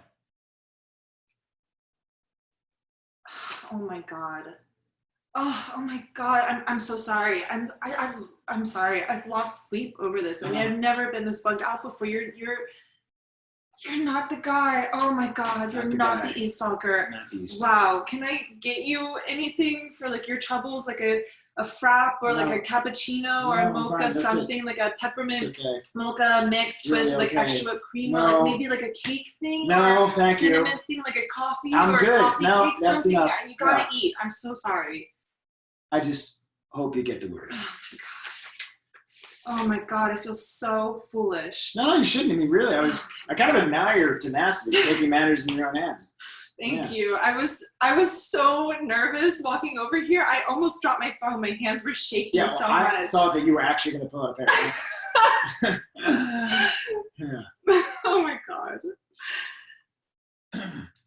Oh my God. Oh my God. I'm so sorry. I'm sorry. I've lost sleep over this. I mean, I've never been this bugged out before. You're not the guy. Oh my God. You're not the e-stalker. Not the e-stalker. Wow. Can I get you anything for like your troubles? Like a frap or like a cappuccino or a mocha, something like a peppermint mocha mix twist, like extra whipped cream, or like maybe like a cake thing. No, or thank you. cinnamon thing, like a coffee I'm or good. a coffee No, cake, that's something. enough. Yeah, you gotta eat. I'm so sorry. I just hope you get the word. Oh my God, I feel so foolish. No, you shouldn't. I mean, really, I kind of admire your tenacity, taking matters in your own hands. Thank you. I was so nervous walking over here. I almost dropped my phone. My hands were shaking so much. I thought that you were actually going to pull out a pair of handcuffs. Oh my God.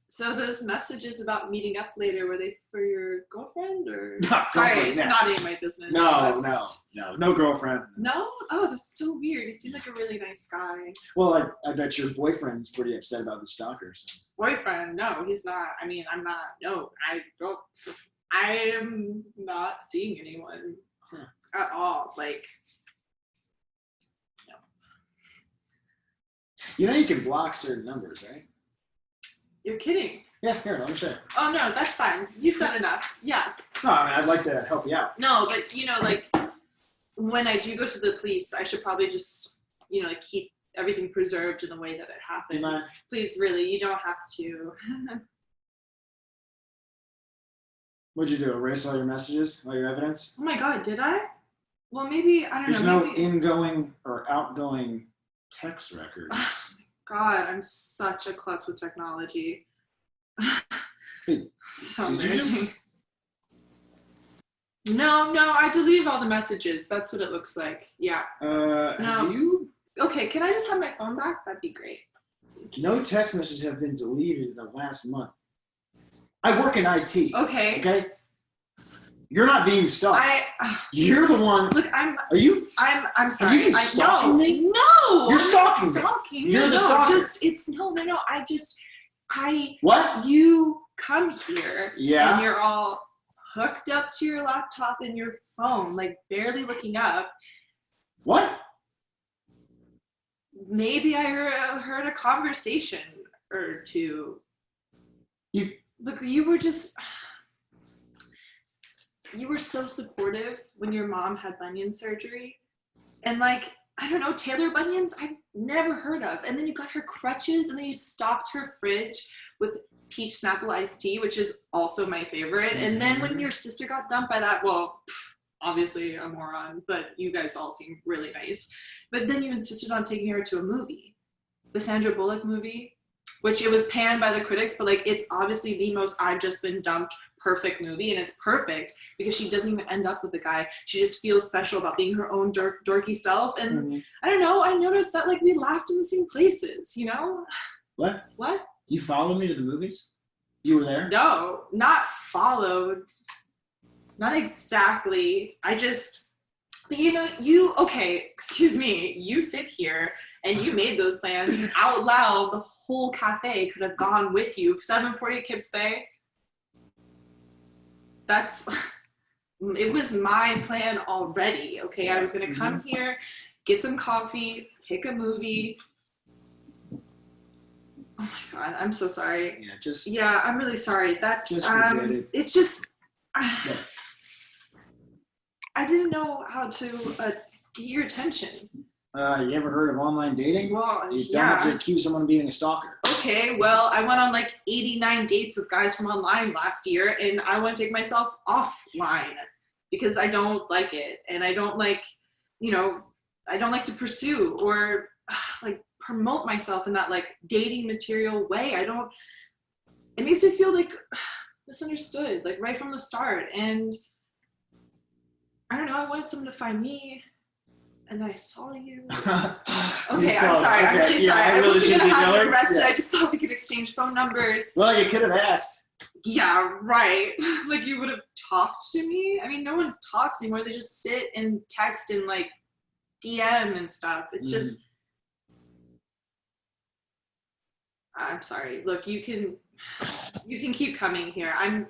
So those messages about meeting up later, were they for your girlfriend or? Sorry, it's not any of my business. No girlfriend. No? Oh, that's so weird. You seem like a really nice guy. Well, I bet your boyfriend's pretty upset about the stalkers. So. Boyfriend? No, he's not. I mean, I'm not. No, I am not seeing anyone at all. Like, no. You know you can block certain numbers, right? You're kidding. Yeah, here, let me show you. Oh, no, that's fine. You've done enough. Yeah. No, I mean, I'd like to help you out. No, but, you know, like, when I do go to the police, I should probably just, you know, like, keep everything preserved in the way that it happened. Please, really, you don't have to. What'd you do? Erase all your messages, all your evidence? Oh my God, did I? Well, maybe, I don't There's know. no Maybe... ingoing or outgoing text records. God, I'm such a klutz with technology. Wait, So did you embarrassing. just... No, I deleted all the messages. That's what it looks like. Yeah. No. Have you? Okay, can I just have my phone back? That'd be great. No text messages have been deleted in the last month. I work in IT. Okay. Okay? You're not being stalked. You're the one. Look, Are you? I'm sorry. Have you been stalking me? No. You're I'm stalking not me. stalking. You're the stalker. What? You come here. Yeah. And you're all hooked up to your laptop and your phone, like barely looking up. What? Maybe I heard a conversation or two. Look, you were so supportive when your mom had bunion surgery. And like, I don't know, Taylor bunions, I've never heard of. And then you got her crutches, and then you stocked her fridge with peach Snapple iced tea, which is also my favorite. And then when your sister got dumped by that, well, obviously a moron, but you guys all seem really nice. But then you insisted on taking her to a movie, the Sandra Bullock movie, which it was panned by the critics, but like, it's obviously the most I've just been dumped perfect movie. And it's perfect because she doesn't even end up with the guy. She just feels special about being her own dorky self. And I don't know, I noticed that like we laughed in the same places, you know? What? What? You followed me to the movies? You were there? No, not followed. Not exactly. I just, you know, okay, excuse me, you sit here and you made those plans out loud. The whole cafe could have gone with you. 740 Kips Bay. It was my plan already, okay? I was gonna come here, get some coffee, pick a movie. Oh my God, I'm so sorry. Yeah, I'm really sorry. That's, it's just, I didn't know how to get your attention. You ever heard of online dating? Well, You don't have to accuse someone of being a stalker. Okay, well, I went on like 89 dates with guys from online last year, and I want to take myself offline because I don't like it. And I don't like, you know, I don't like to pursue or like promote myself in that like dating material way. It makes me feel like misunderstood, like right from the start. And I don't know, I wanted someone to find me. And then I saw you. Okay, I'm sorry. I'm really sorry. I wasn't going to have you arrested. Yeah. I just thought we could exchange phone numbers. Well, you could have asked. Yeah, right. Like you would have talked to me. I mean, no one talks anymore. They just sit and text and like DM and stuff. It's just. I'm sorry. Look, you can keep coming here. I'm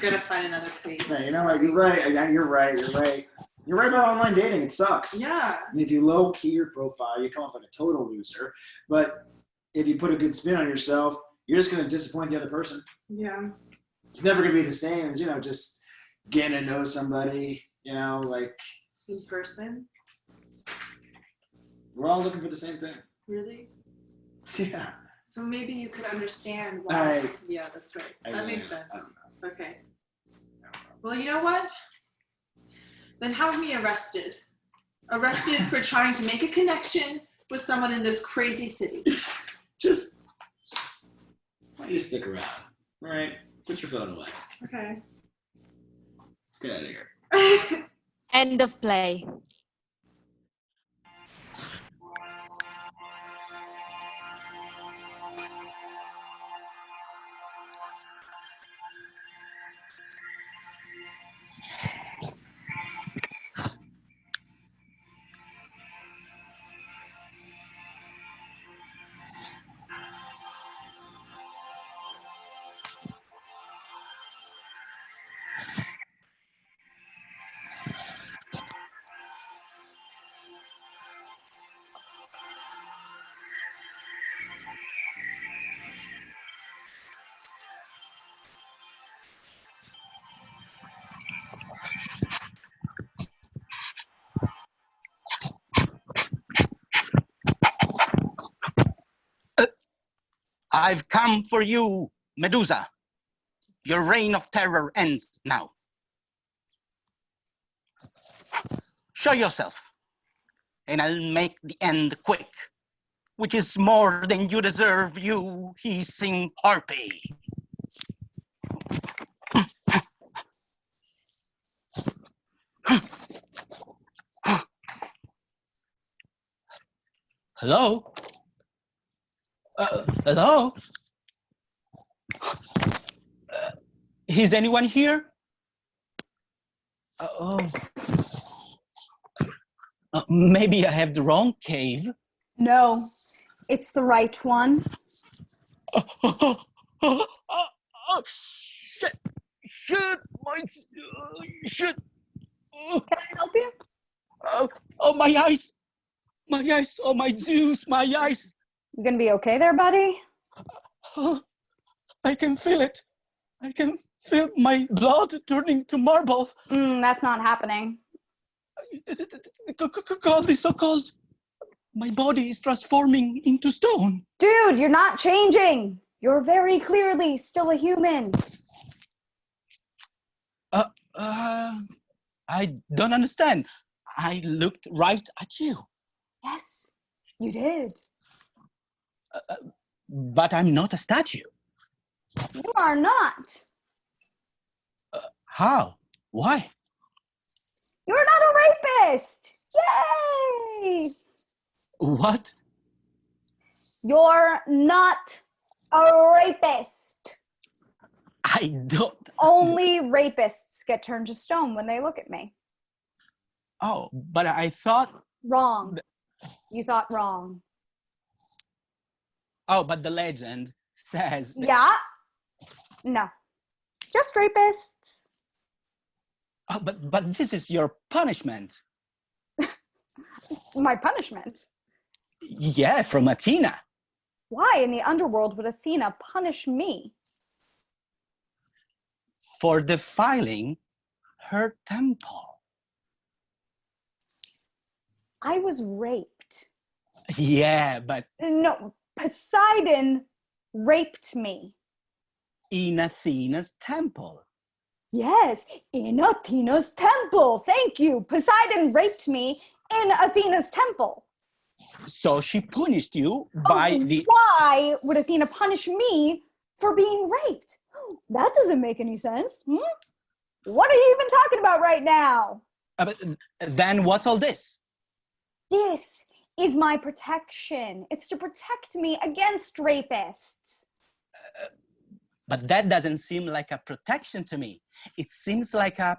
gonna find another place. Yeah, you know what? You're right. You're right. You're right about online dating. It sucks. Yeah. And if you low key your profile, you come off like a total loser. But if you put a good spin on yourself, you're just going to disappoint the other person. Yeah. It's never going to be the same as, you know, just getting to know somebody, you know, like. In person? We're all looking for the same thing. Really? Yeah. So maybe you could understand why. Yeah, that's right. That really makes sense. Okay. Well, you know what? Then have me arrested. Arrested for trying to make a connection with someone in this crazy city. Just why don't you stick around? All right? Put your phone away. Okay. Let's get out of here. End of play. I've come for you, Medusa. Your reign of terror ends now. Show yourself, and I'll make the end quick, which is more than you deserve, you hissing harpy. Hello? Hello? Is anyone here? Maybe I have the wrong cave. No, it's the right one. Shit! Shit! Shit! Can I help you? Oh, my eyes! My eyes! Oh, my Zeus! My eyes! You gonna be okay there, buddy? Oh, I can feel it. I can feel my blood turning to marble. That's not happening. Cold is so cold. My body is transforming into stone. Dude, you're not changing. You're very clearly still a human. I don't understand. I looked right at you. Yes, you did. But I'm not a statue. You are not. How? Why? You're not a rapist. Yay! What? You're not a rapist. I don't. Only rapists get turned to stone when they look at me. Oh, but I thought. Wrong. You thought wrong. Oh, but the legend says. Yeah? No. Just rapists. Oh, but this is your punishment. My punishment? Yeah, from Athena. Why in the underworld would Athena punish me? For defiling her temple. I was raped. Yeah, but. No, Poseidon raped me. In Athena's temple. Yes, in Athena's temple. Thank you. Poseidon raped me in Athena's temple. So she punished you by Why would Athena punish me for being raped? That doesn't make any sense. What are you even talking about right now? But then what's all this? This is my protection. It's to protect me against rapists. But that doesn't seem like a protection to me. It seems like a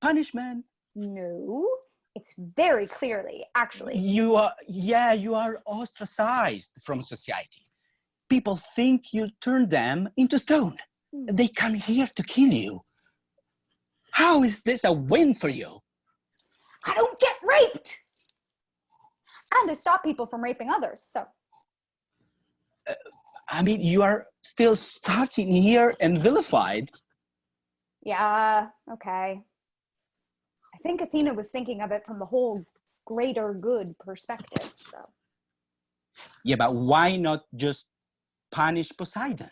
punishment. No, it's very clearly, actually. You are ostracized from society. People think you turn them into stone. They come here to kill you. How is this a win for you? I don't get raped. And I stop people from raping others, so. I mean, you are still stuck in here and vilified. Yeah, okay. I think Athena was thinking of it from the whole greater good perspective, so. Yeah, but why not just punish Poseidon?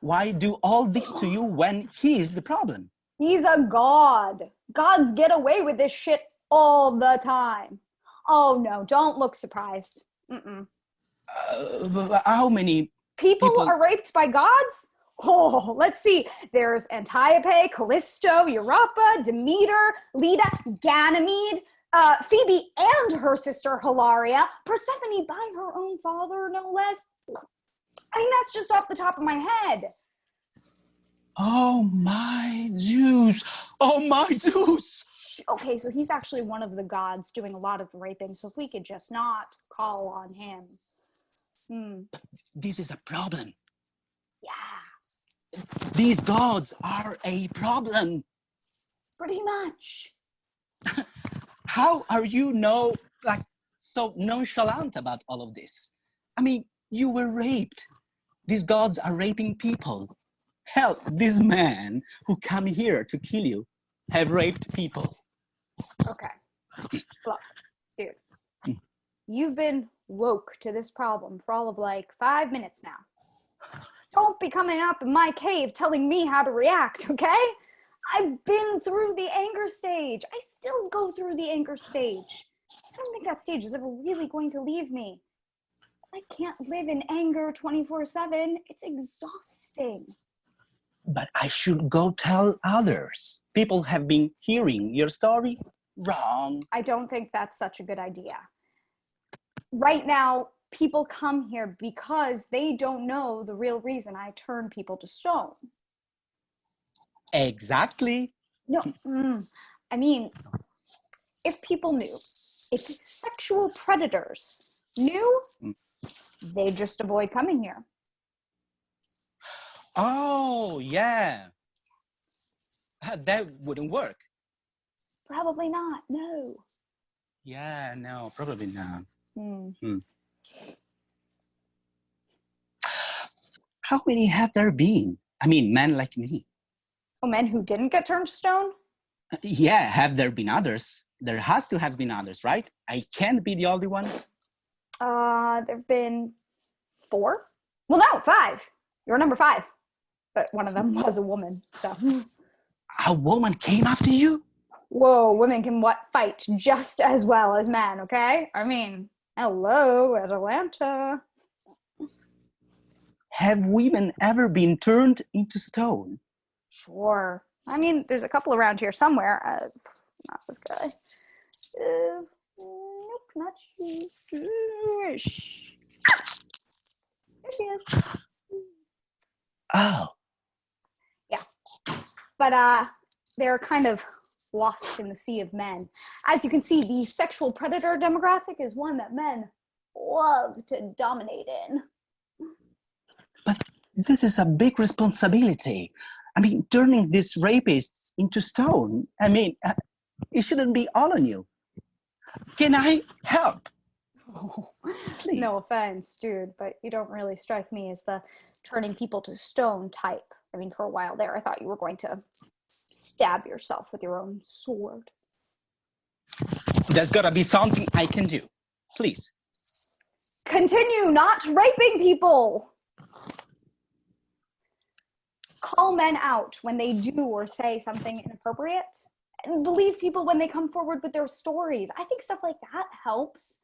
Why do all this to you when he is the problem? He's a god. Gods get away with this shit all the time. Oh no, don't look surprised. How many people are raped by gods? Oh, let's see. There's Antiope, Callisto, Europa, Demeter, Leda, Ganymede, Phoebe and her sister Hilaria, Persephone by her own father, no less. I mean, that's just off the top of my head. Oh my Zeus! Oh my Zeus! Okay, so he's actually one of the gods doing a lot of raping, so if we could just not call on him. This is a problem. Yeah. These gods are a problem. Pretty much. How are you so nonchalant about all of this? I mean, you were raped. These gods are raping people. Hell, this man who come here to kill you have raped people. Okay. Look, dude. You've been woke to this problem for all of 5 minutes now. don't be coming up in my cave telling me how to react, okay? I've been through the anger stage. I still go through the anger stage. I don't think that stage is ever really going to leave me. I can't live in anger 24/7. It's exhausting. But I should go tell others. People have been hearing your story wrong. I don't think that's such a good idea. Right now, people come here because they don't know the real reason I turn people to stone. Exactly. No, I mean, if people knew, if sexual predators knew, they'd just avoid coming here. Oh, yeah. That wouldn't work. Probably not, no. Yeah, no, probably not. How many have there been? I mean, men like me. Oh, men who didn't get turned to stone? Yeah, have there been others? There has to have been others, right? I can't be the only one. There've been 4? Well, no, 5. You're number 5. But one of them was a woman, so. A woman came after you? Whoa, women can fight just as well as men, okay? I mean, hello, Atlanta. Have women ever been turned into stone? Sure. I mean, there's a couple around here somewhere. Not this guy. Nope, not you. There she is. Oh. Yeah. But they're kind of lost in the sea of men. As you can see, the sexual predator demographic is one that men love to dominate in. But this is a big responsibility. I mean, turning these rapists into stone, I mean, it shouldn't be all on you. Can I help? Oh, no offense, dude, but you don't really strike me as the turning people to stone type. I mean, for a while there, I thought you were going to stab yourself with your own sword. There's gotta be something I can do. Please. Continue not raping people! Call men out when they do or say something inappropriate, and believe people when they come forward with their stories. I think stuff like that helps.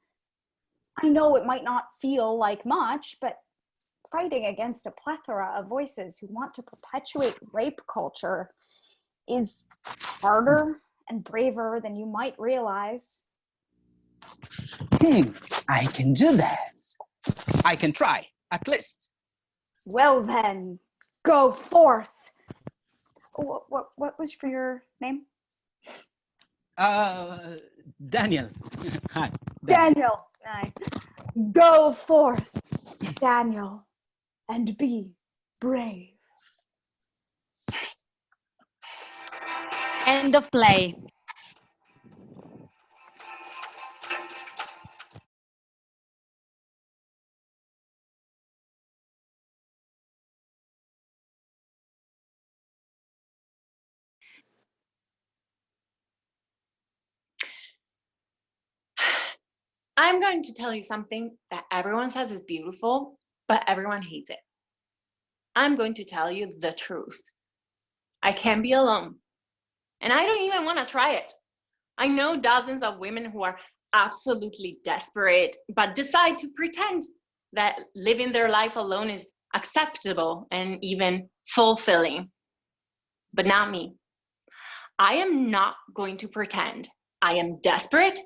I know it might not feel like much, but fighting against a plethora of voices who want to perpetuate rape culture is harder and braver than you might realize. I can do that. I can try, at least. Well then, go forth. What was for your name? Daniel. Hi. Daniel. Hi. Go forth, Daniel, and be brave. End of play. I'm going to tell you something that everyone says is beautiful, but everyone hates it. I'm going to tell you the truth. I can't be alone. And I don't even want to try it. I know dozens of women who are absolutely desperate, but decide to pretend that living their life alone is acceptable and even fulfilling. But not me. I am not going to pretend. I am desperate,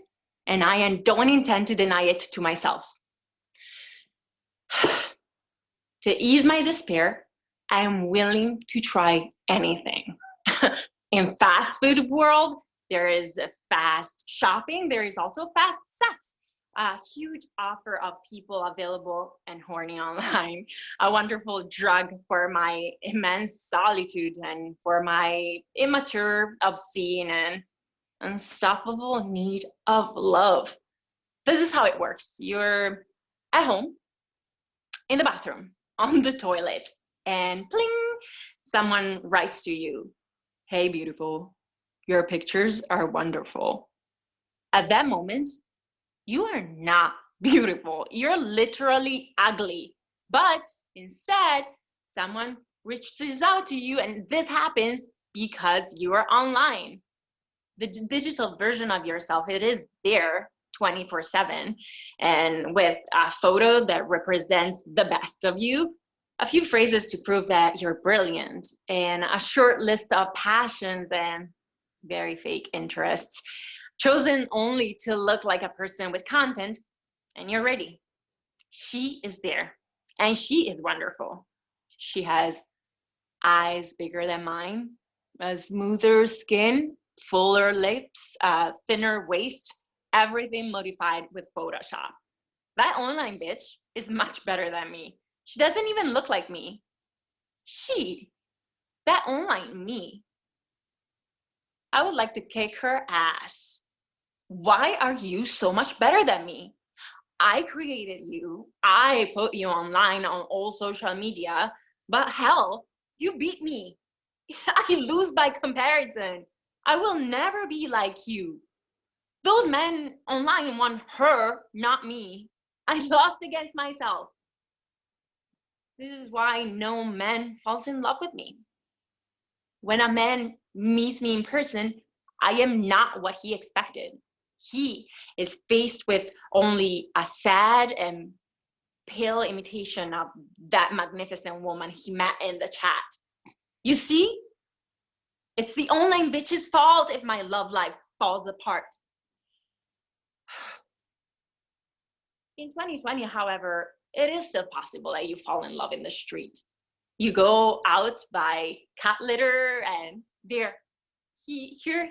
and I don't intend to deny it to myself. To ease my despair, I am willing to try anything. In fast food world, there is fast shopping, there is also fast sex. A huge offer of people available and horny online. A wonderful drug for my immense solitude and for my immature, obscene, and unstoppable need of love. This is how it works. You're at home, in the bathroom, on the toilet, and pling, someone writes to you, "Hey, beautiful, your pictures are wonderful." At that moment, you are not beautiful. You're literally ugly. But instead, someone reaches out to you, and this happens because you are online. The digital version of yourself, it is there 24/7, and with a photo that represents the best of you, a few phrases to prove that you're brilliant, and a short list of passions and very fake interests, chosen only to look like a person with content, and you're ready. She is there, and she is wonderful. She has eyes bigger than mine, a smoother skin, fuller lips, thinner waist, everything modified with Photoshop. That online bitch is much better than me. She doesn't even look like me. That online me, I would like to kick her ass. Why are you so much better than me? I created you. I put you online on all social media, but hell, you beat me. I lose by comparison. I will never be like you. Those men online want her, not me. I lost against myself. This is why no man falls in love with me. When a man meets me in person, I am not what he expected. He is faced with only a sad and pale imitation of that magnificent woman he met in the chat. You see, it's the online bitch's fault if my love life falls apart. In 2020, however, it is still possible that you fall in love in the street. You go out by cat litter, and here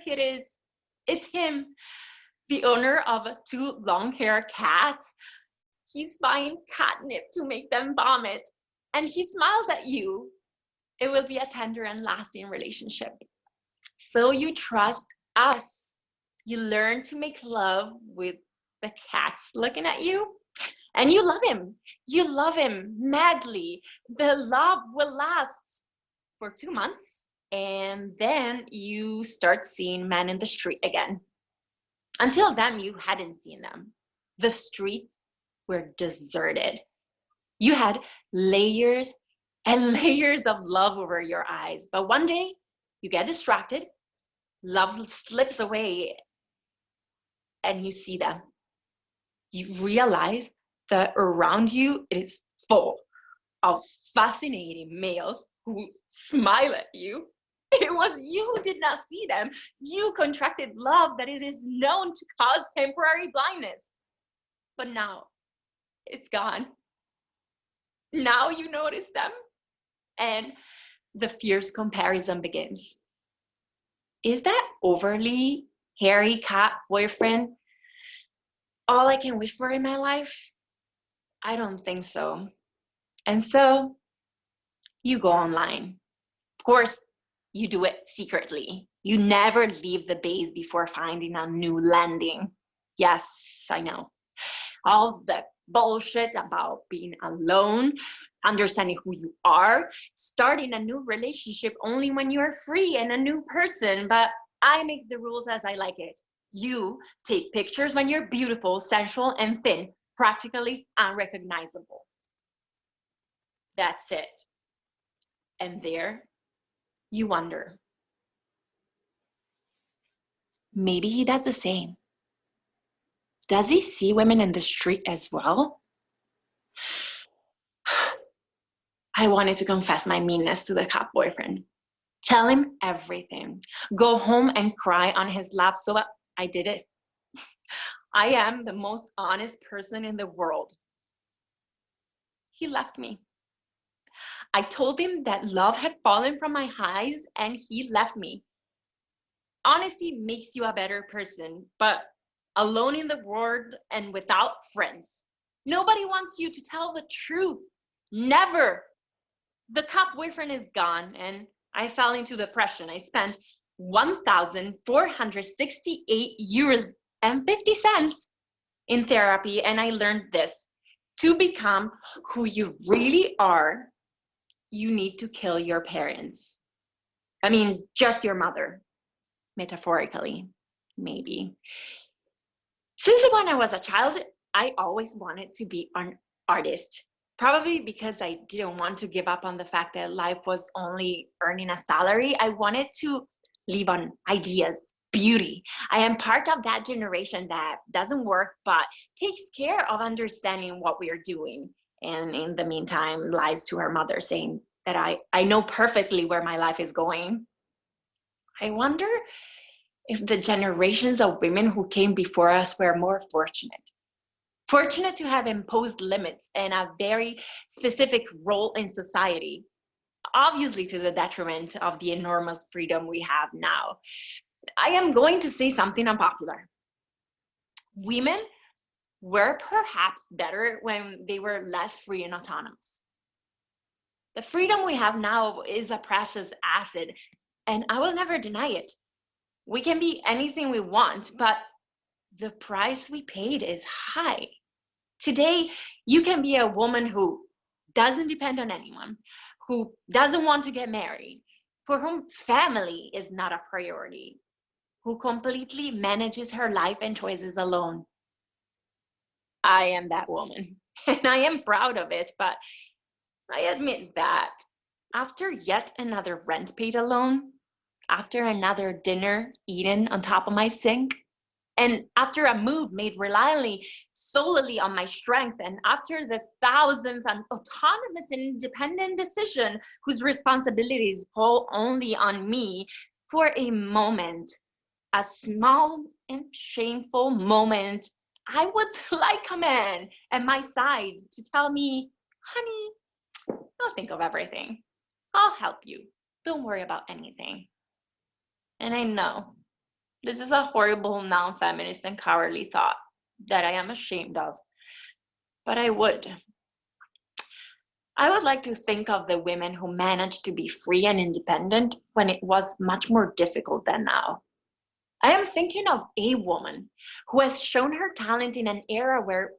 it is. It's him, the owner of 2 long-haired cats. He's buying catnip to make them vomit, and he smiles at you. It will be a tender and lasting relationship. So you trust us. You learn to make love with the cats looking at you, and you love him. You love him madly. The love will last for 2 months, and then you start seeing men in the street again. Until then, you hadn't seen them. The streets were deserted. You had layers and layers of love over your eyes, but one day you get distracted, love slips away, and you see them. You realize that around you it is full of fascinating males who smile at you. It was you who did not see them. You contracted love that it is known to cause temporary blindness. But now it's gone. Now you notice them, and the fierce comparison begins. Is that overly hairy cat boyfriend all I can wish for in my life? I don't think so. And so you go online. Of course, you do it secretly. You never leave the base before finding a new landing. Yes, I know. All the bullshit about being alone, understanding who you are, starting a new relationship only when you're free and a new person. But I make the rules as I like it. You take pictures when you're beautiful, sensual, and thin, practically unrecognizable. That's it. And there, you wonder, maybe he does the same. Does he see women in the street as well? I wanted to confess my meanness to the cop boyfriend. Tell him everything. Go home and cry on his lap, so I did it. I am the most honest person in the world. He left me. I told him that love had fallen from my eyes, and he left me. Honesty makes you a better person, but alone in the world and without friends. Nobody wants you to tell the truth. Never. The cop boyfriend is gone, and I fell into depression. I spent 1,468 euros and 50 cents in therapy, and I learned this. To become who you really are, you need to kill your parents. I mean, just your mother, metaphorically, maybe. Since when I was a child, I always wanted to be an artist. Probably because I didn't want to give up on the fact that life was only earning a salary. I wanted to live on ideas, beauty. I am part of that generation that doesn't work, but takes care of understanding what we are doing. And in the meantime, lies to her mother saying that I know perfectly where my life is going. I wonder if the generations of women who came before us were more fortunate to have imposed limits and a very specific role in society, obviously to the detriment of the enormous freedom we have now. I am going to say something unpopular. Women were perhaps better when they were less free and autonomous. The freedom we have now is a precious asset, and I will never deny it. We can be anything we want, but the price we paid is high. Today, you can be a woman who doesn't depend on anyone, who doesn't want to get married, for whom family is not a priority, who completely manages her life and choices alone. I am that woman, and I am proud of it, but I admit that after yet another rent paid alone, after another dinner eaten on top of my sink, and after a move made reliably solely on my strength, and after the thousandth autonomous and independent decision whose responsibilities fall only on me, for a moment, a small and shameful moment, I would like a man at my side to tell me, honey, I'll think of everything. I'll help you. Don't worry about anything. And I know this is a horrible, non-feminist and cowardly thought that I am ashamed of, but I would like to think of the women who managed to be free and independent when it was much more difficult than now. I am thinking of a woman who has shown her talent in an era where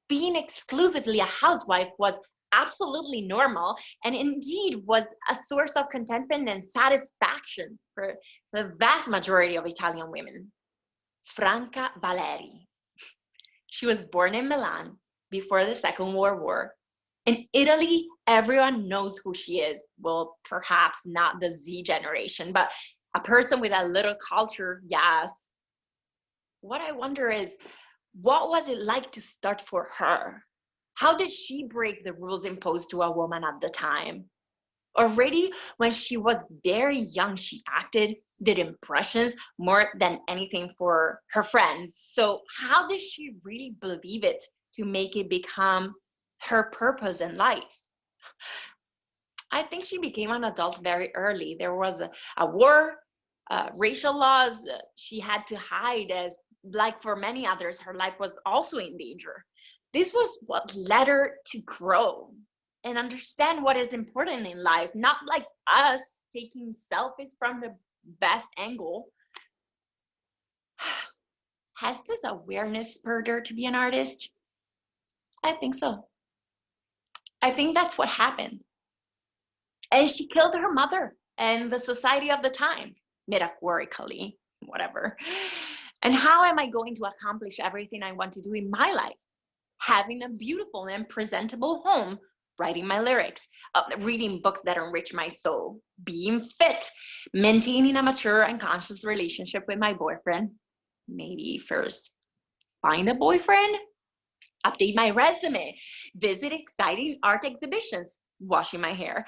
being exclusively a housewife was absolutely normal, and indeed was a source of contentment and satisfaction for the vast majority of Italian women. Franca Valeri. She was born in Milan before the Second World War. In Italy, everyone knows who she is. Well, perhaps not the Z generation, but a person with a little culture, yes. What I wonder is, what was it like to start for her? How did she break the rules imposed to a woman at the time? Already when she was very young, she acted, did impressions more than anything for her friends. So how did she really believe it to make it become her purpose in life? I think she became an adult very early. There was a war, racial laws. She had to hide, as like for many others, her life was also in danger. This was what led her to grow and understand what is important in life, not like us taking selfies from the best angle. Has this awareness spurred her to be an artist? I think so. I think that's what happened. And she killed her mother and the society of the time, metaphorically, whatever. And how am I going to accomplish everything I want to do in my life? Having a beautiful and presentable home, writing my lyrics, reading books that enrich my soul, being fit, maintaining a mature and conscious relationship with my boyfriend. Maybe first find a boyfriend, update my resume, visit exciting art exhibitions, washing my hair,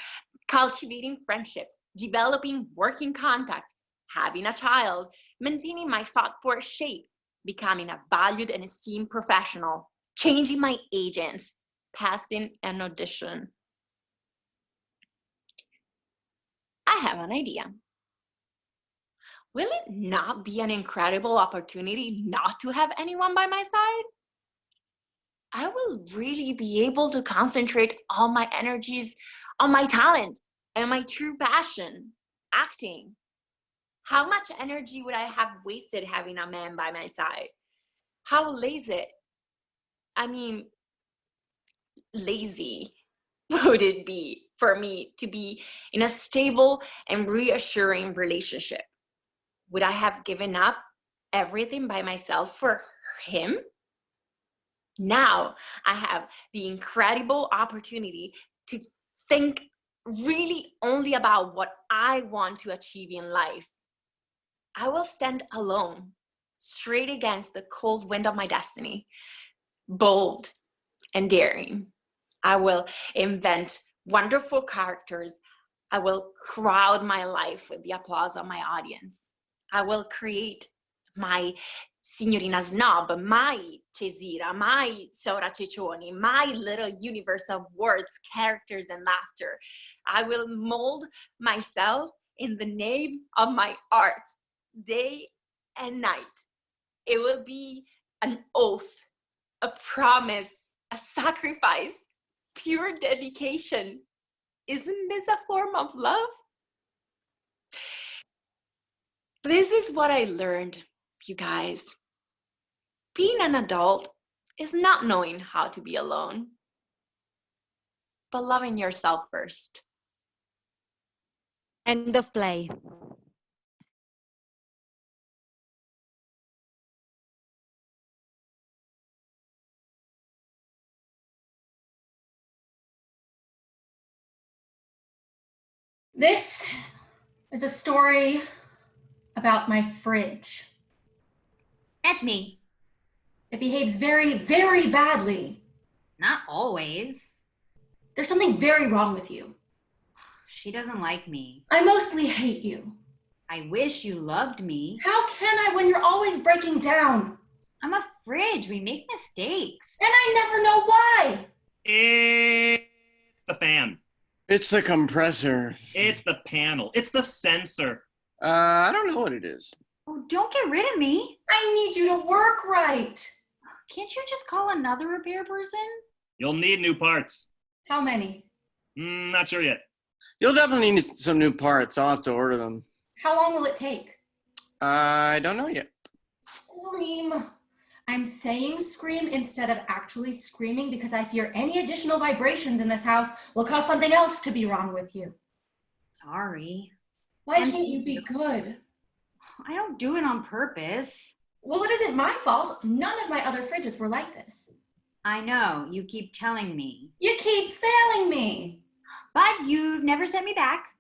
cultivating friendships, developing working contacts, having a child, maintaining my thought-forward shape, becoming a valued and esteemed professional, changing my agents, passing an audition. I have an idea. Will it not be an incredible opportunity not to have anyone by my side? I will really be able to concentrate all my energies on my talent and my true passion, acting. How much energy would I have wasted having a man by my side? How lazy would it be for me to be in a stable and reassuring relationship? Would I have given up everything by myself for him? Now I have the incredible opportunity to think really only about what I want to achieve in life. I will stand alone, straight against the cold wind of my destiny, bold and daring. I will invent wonderful characters. I will crowd my life with the applause of my audience. I will create my Signorina Snob, my Cesira, my Sora Ciccioni, my little universe of words, characters, and laughter. I will mold myself in the name of my art, day and night. It will be an oath, a promise, a sacrifice, pure dedication. Isn't this a form of love? This is what I learned, you guys. Being an adult is not knowing how to be alone, but loving yourself first. End of play. This is a story about my fridge. That's me. It behaves very, very badly. Not always. There's something very wrong with you. She doesn't like me. I mostly hate you. I wish you loved me. How can I when you're always breaking down? I'm a fridge. We make mistakes. And I never know why. It's the fan. It's the compressor. It's the panel. It's the sensor. I don't know what it is. Oh, don't get rid of me. I need you to work right. Can't you just call another repair person? You'll need new parts. How many? Not sure yet. You'll definitely need some new parts. I'll have to order them. How long will it take? I don't know yet. Scream. I'm saying scream instead of actually screaming because I fear any additional vibrations in this house will cause something else to be wrong with you. Sorry. Why can't you be good? I don't do it on purpose. Well, it isn't my fault. None of my other fridges were like this. I know. You keep telling me. You keep failing me. But you've never sent me back.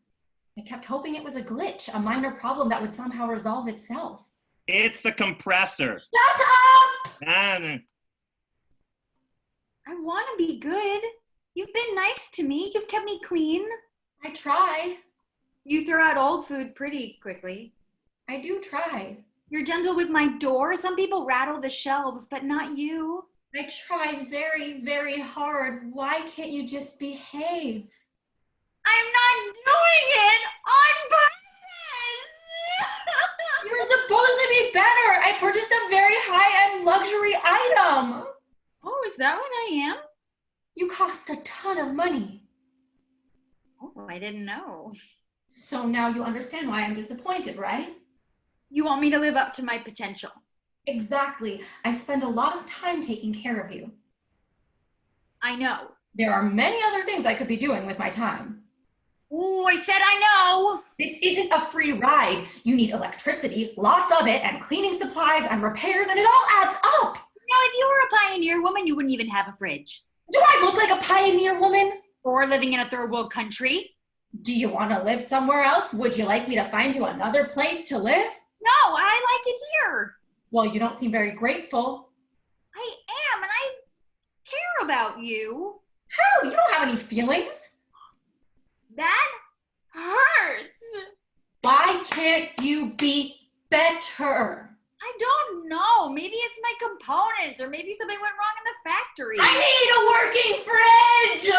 I kept hoping it was a glitch, a minor problem that would somehow resolve itself. It's the compressor. Shut up! I want to be good. You've been nice to me. You've kept me clean. I try. You throw out old food pretty quickly. I do try. You're gentle with my door. Some people rattle the shelves, but not you. I try very, very hard. Why can't you just behave? I'm not doing it on purpose! You're supposed to be better. I purchased a very high-end luxury item. Oh, is that what I am? You cost a ton of money. Oh, I didn't know. So now you understand why I'm disappointed, right? You want me to live up to my potential. Exactly. I spend a lot of time taking care of you. I know. There are many other things I could be doing with my time. Oh, I said I know. This isn't a free ride. You need electricity, lots of it, and cleaning supplies and repairs, and it all adds up. No, if you were a pioneer woman, you wouldn't even have a fridge. Do I look like a pioneer woman? Or living in a third world country. Do you want to live somewhere else? Would you like me to find you another place to live? No, I like it here. Well, you don't seem very grateful. I am, and I care about you. How? You don't have any feelings. That hurts. Why can't you be better? I don't know. Maybe it's my components, or maybe something went wrong in the factory. I need a working fridge!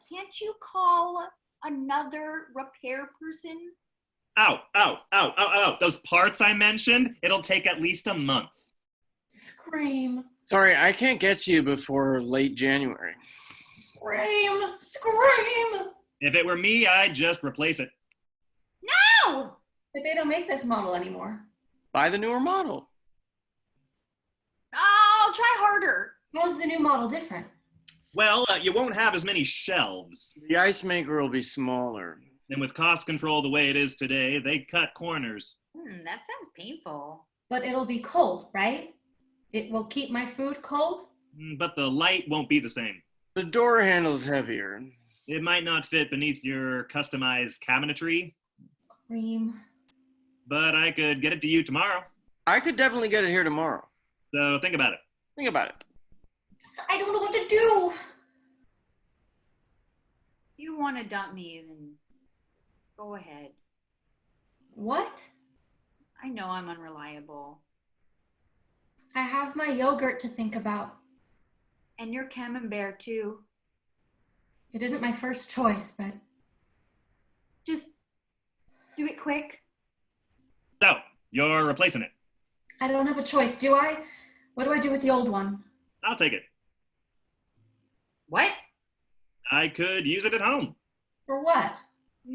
Can't you call another repair person? Ow, ow, ow, ow, ow. Those parts I mentioned, it'll take at least a month. Scream. Sorry, I can't get you before late January. Scream. Scream. If it were me, I'd just replace it. No! But they don't make this model anymore. Buy the newer model. I'll try harder. How's the new model different? Well, you won't have as many shelves. The ice maker will be smaller. And with cost control the way it is today, they cut corners. That sounds painful. But it'll be cold, right? It will keep my food cold? But the light won't be the same. The door handle's heavier. It might not fit beneath your customized cabinetry. Cream. But I could get it to you tomorrow. I could definitely get it here tomorrow. So think about it. Think about it. I don't know what to do. If you want to dump me, then go ahead. What? I know I'm unreliable. I have my yogurt to think about. And your camembert, too. It isn't my first choice, but... Just do it quick. So, you're replacing it. I don't have a choice, do I? What do I do with the old one? I'll take it. What? I could use it at home. For what?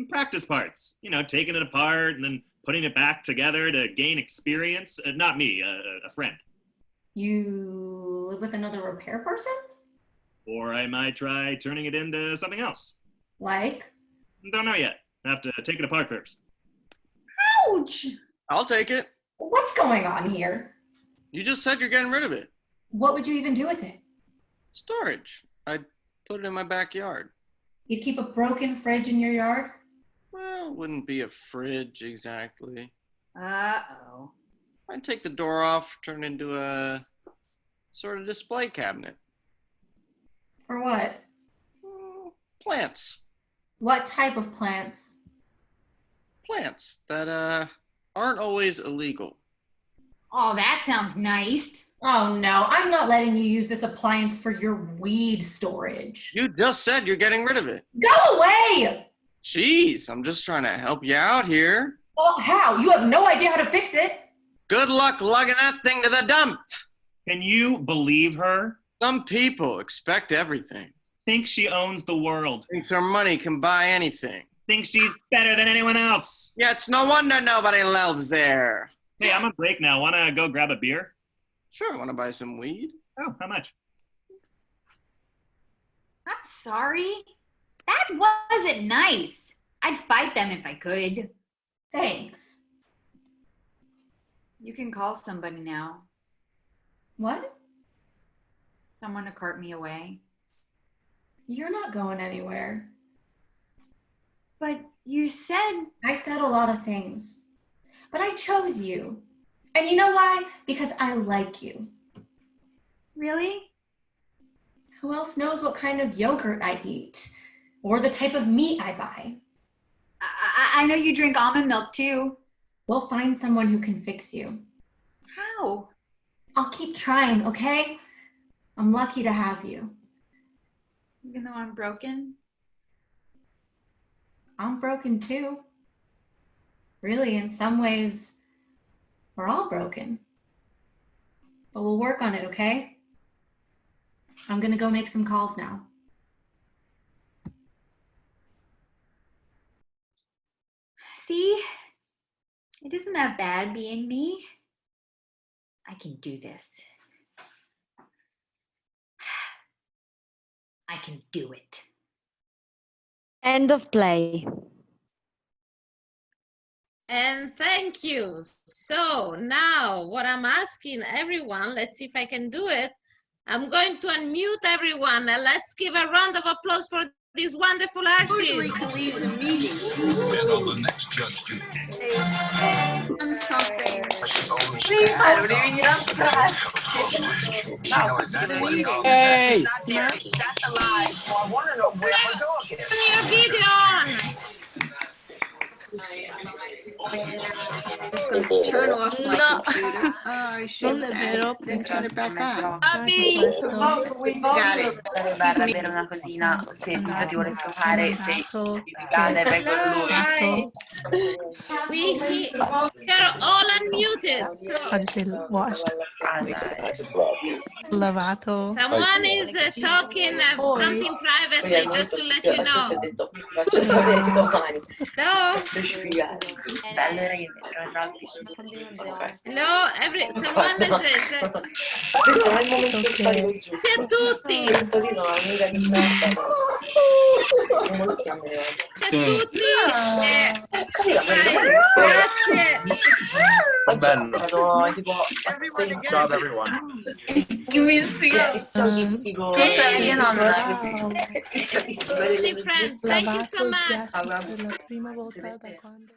Practice parts. You know, taking it apart and then putting it back together to gain experience. Not me, a friend. You live with another repair person? Or I might try turning it into something else. Like? Don't know yet. Have to take it apart first. Ouch! I'll take it. What's going on here? You just said you're getting rid of it. What would you even do with it? Storage. I'd put it in my backyard. You'd keep a broken fridge in your yard? Well, it wouldn't be a fridge exactly. Uh-oh. I'd take the door off, turn it into a sort of display cabinet. For what? Plants. What type of plants? Plants that aren't always illegal. Oh, that sounds nice. Oh no, I'm not letting you use this appliance for your weed storage. You just said you're getting rid of it. Go away! Jeez, I'm just trying to help you out here. Well, how? You have no idea how to fix it. Good luck lugging that thing to the dump. Can you believe her? Some people expect everything. Thinks she owns the world. Thinks her money can buy anything. Thinks she's better than anyone else. Yeah, it's no wonder nobody lives there. Hey, I'm on break now. Wanna go grab a beer? Sure, wanna buy some weed? Oh, how much? I'm sorry. That wasn't nice. I'd fight them if I could. Thanks. You can call somebody now. What? Someone to cart me away. You're not going anywhere. But you said... I said a lot of things. But I chose you. And you know why? Because I like you. Really? Who else knows what kind of yogurt I eat? Or the type of meat I buy? I know you drink almond milk too. We'll find someone who can fix you. How? I'll keep trying, okay? I'm lucky to have you. Even though I'm broken? I'm broken too. Really, in some ways, we're all broken. But we'll work on it, okay? I'm gonna go make some calls now. See? It isn't that bad being me. I can do this. I can do it. End of play. And thank you. So now what I'm asking everyone, let's see if I can do it. I'm going to unmute everyone and let's give a round of applause for these wonderful artists. Usually can leave the meeting. And on the next judge duty. On something. I don't even get Hey! That's a lie. So I want to know where we're going. Turn your video on. Just gonna turn off my computer. Oh, I should then turn it back on. Got it. Avere una cosina, se Pizza ti vuole scopare, se spiegate, vengono loro. They're all unmuted. So. Washed. Lavato. Someone is talking something privately, just to let you know. Hello? Hello, someone is Grazie a tutti. Grazie a tutti. Grazie. Bello. Tipo, Good job, everyone. che mistico. Io non Tutti friends, thank you so much. Per la prima volta da quando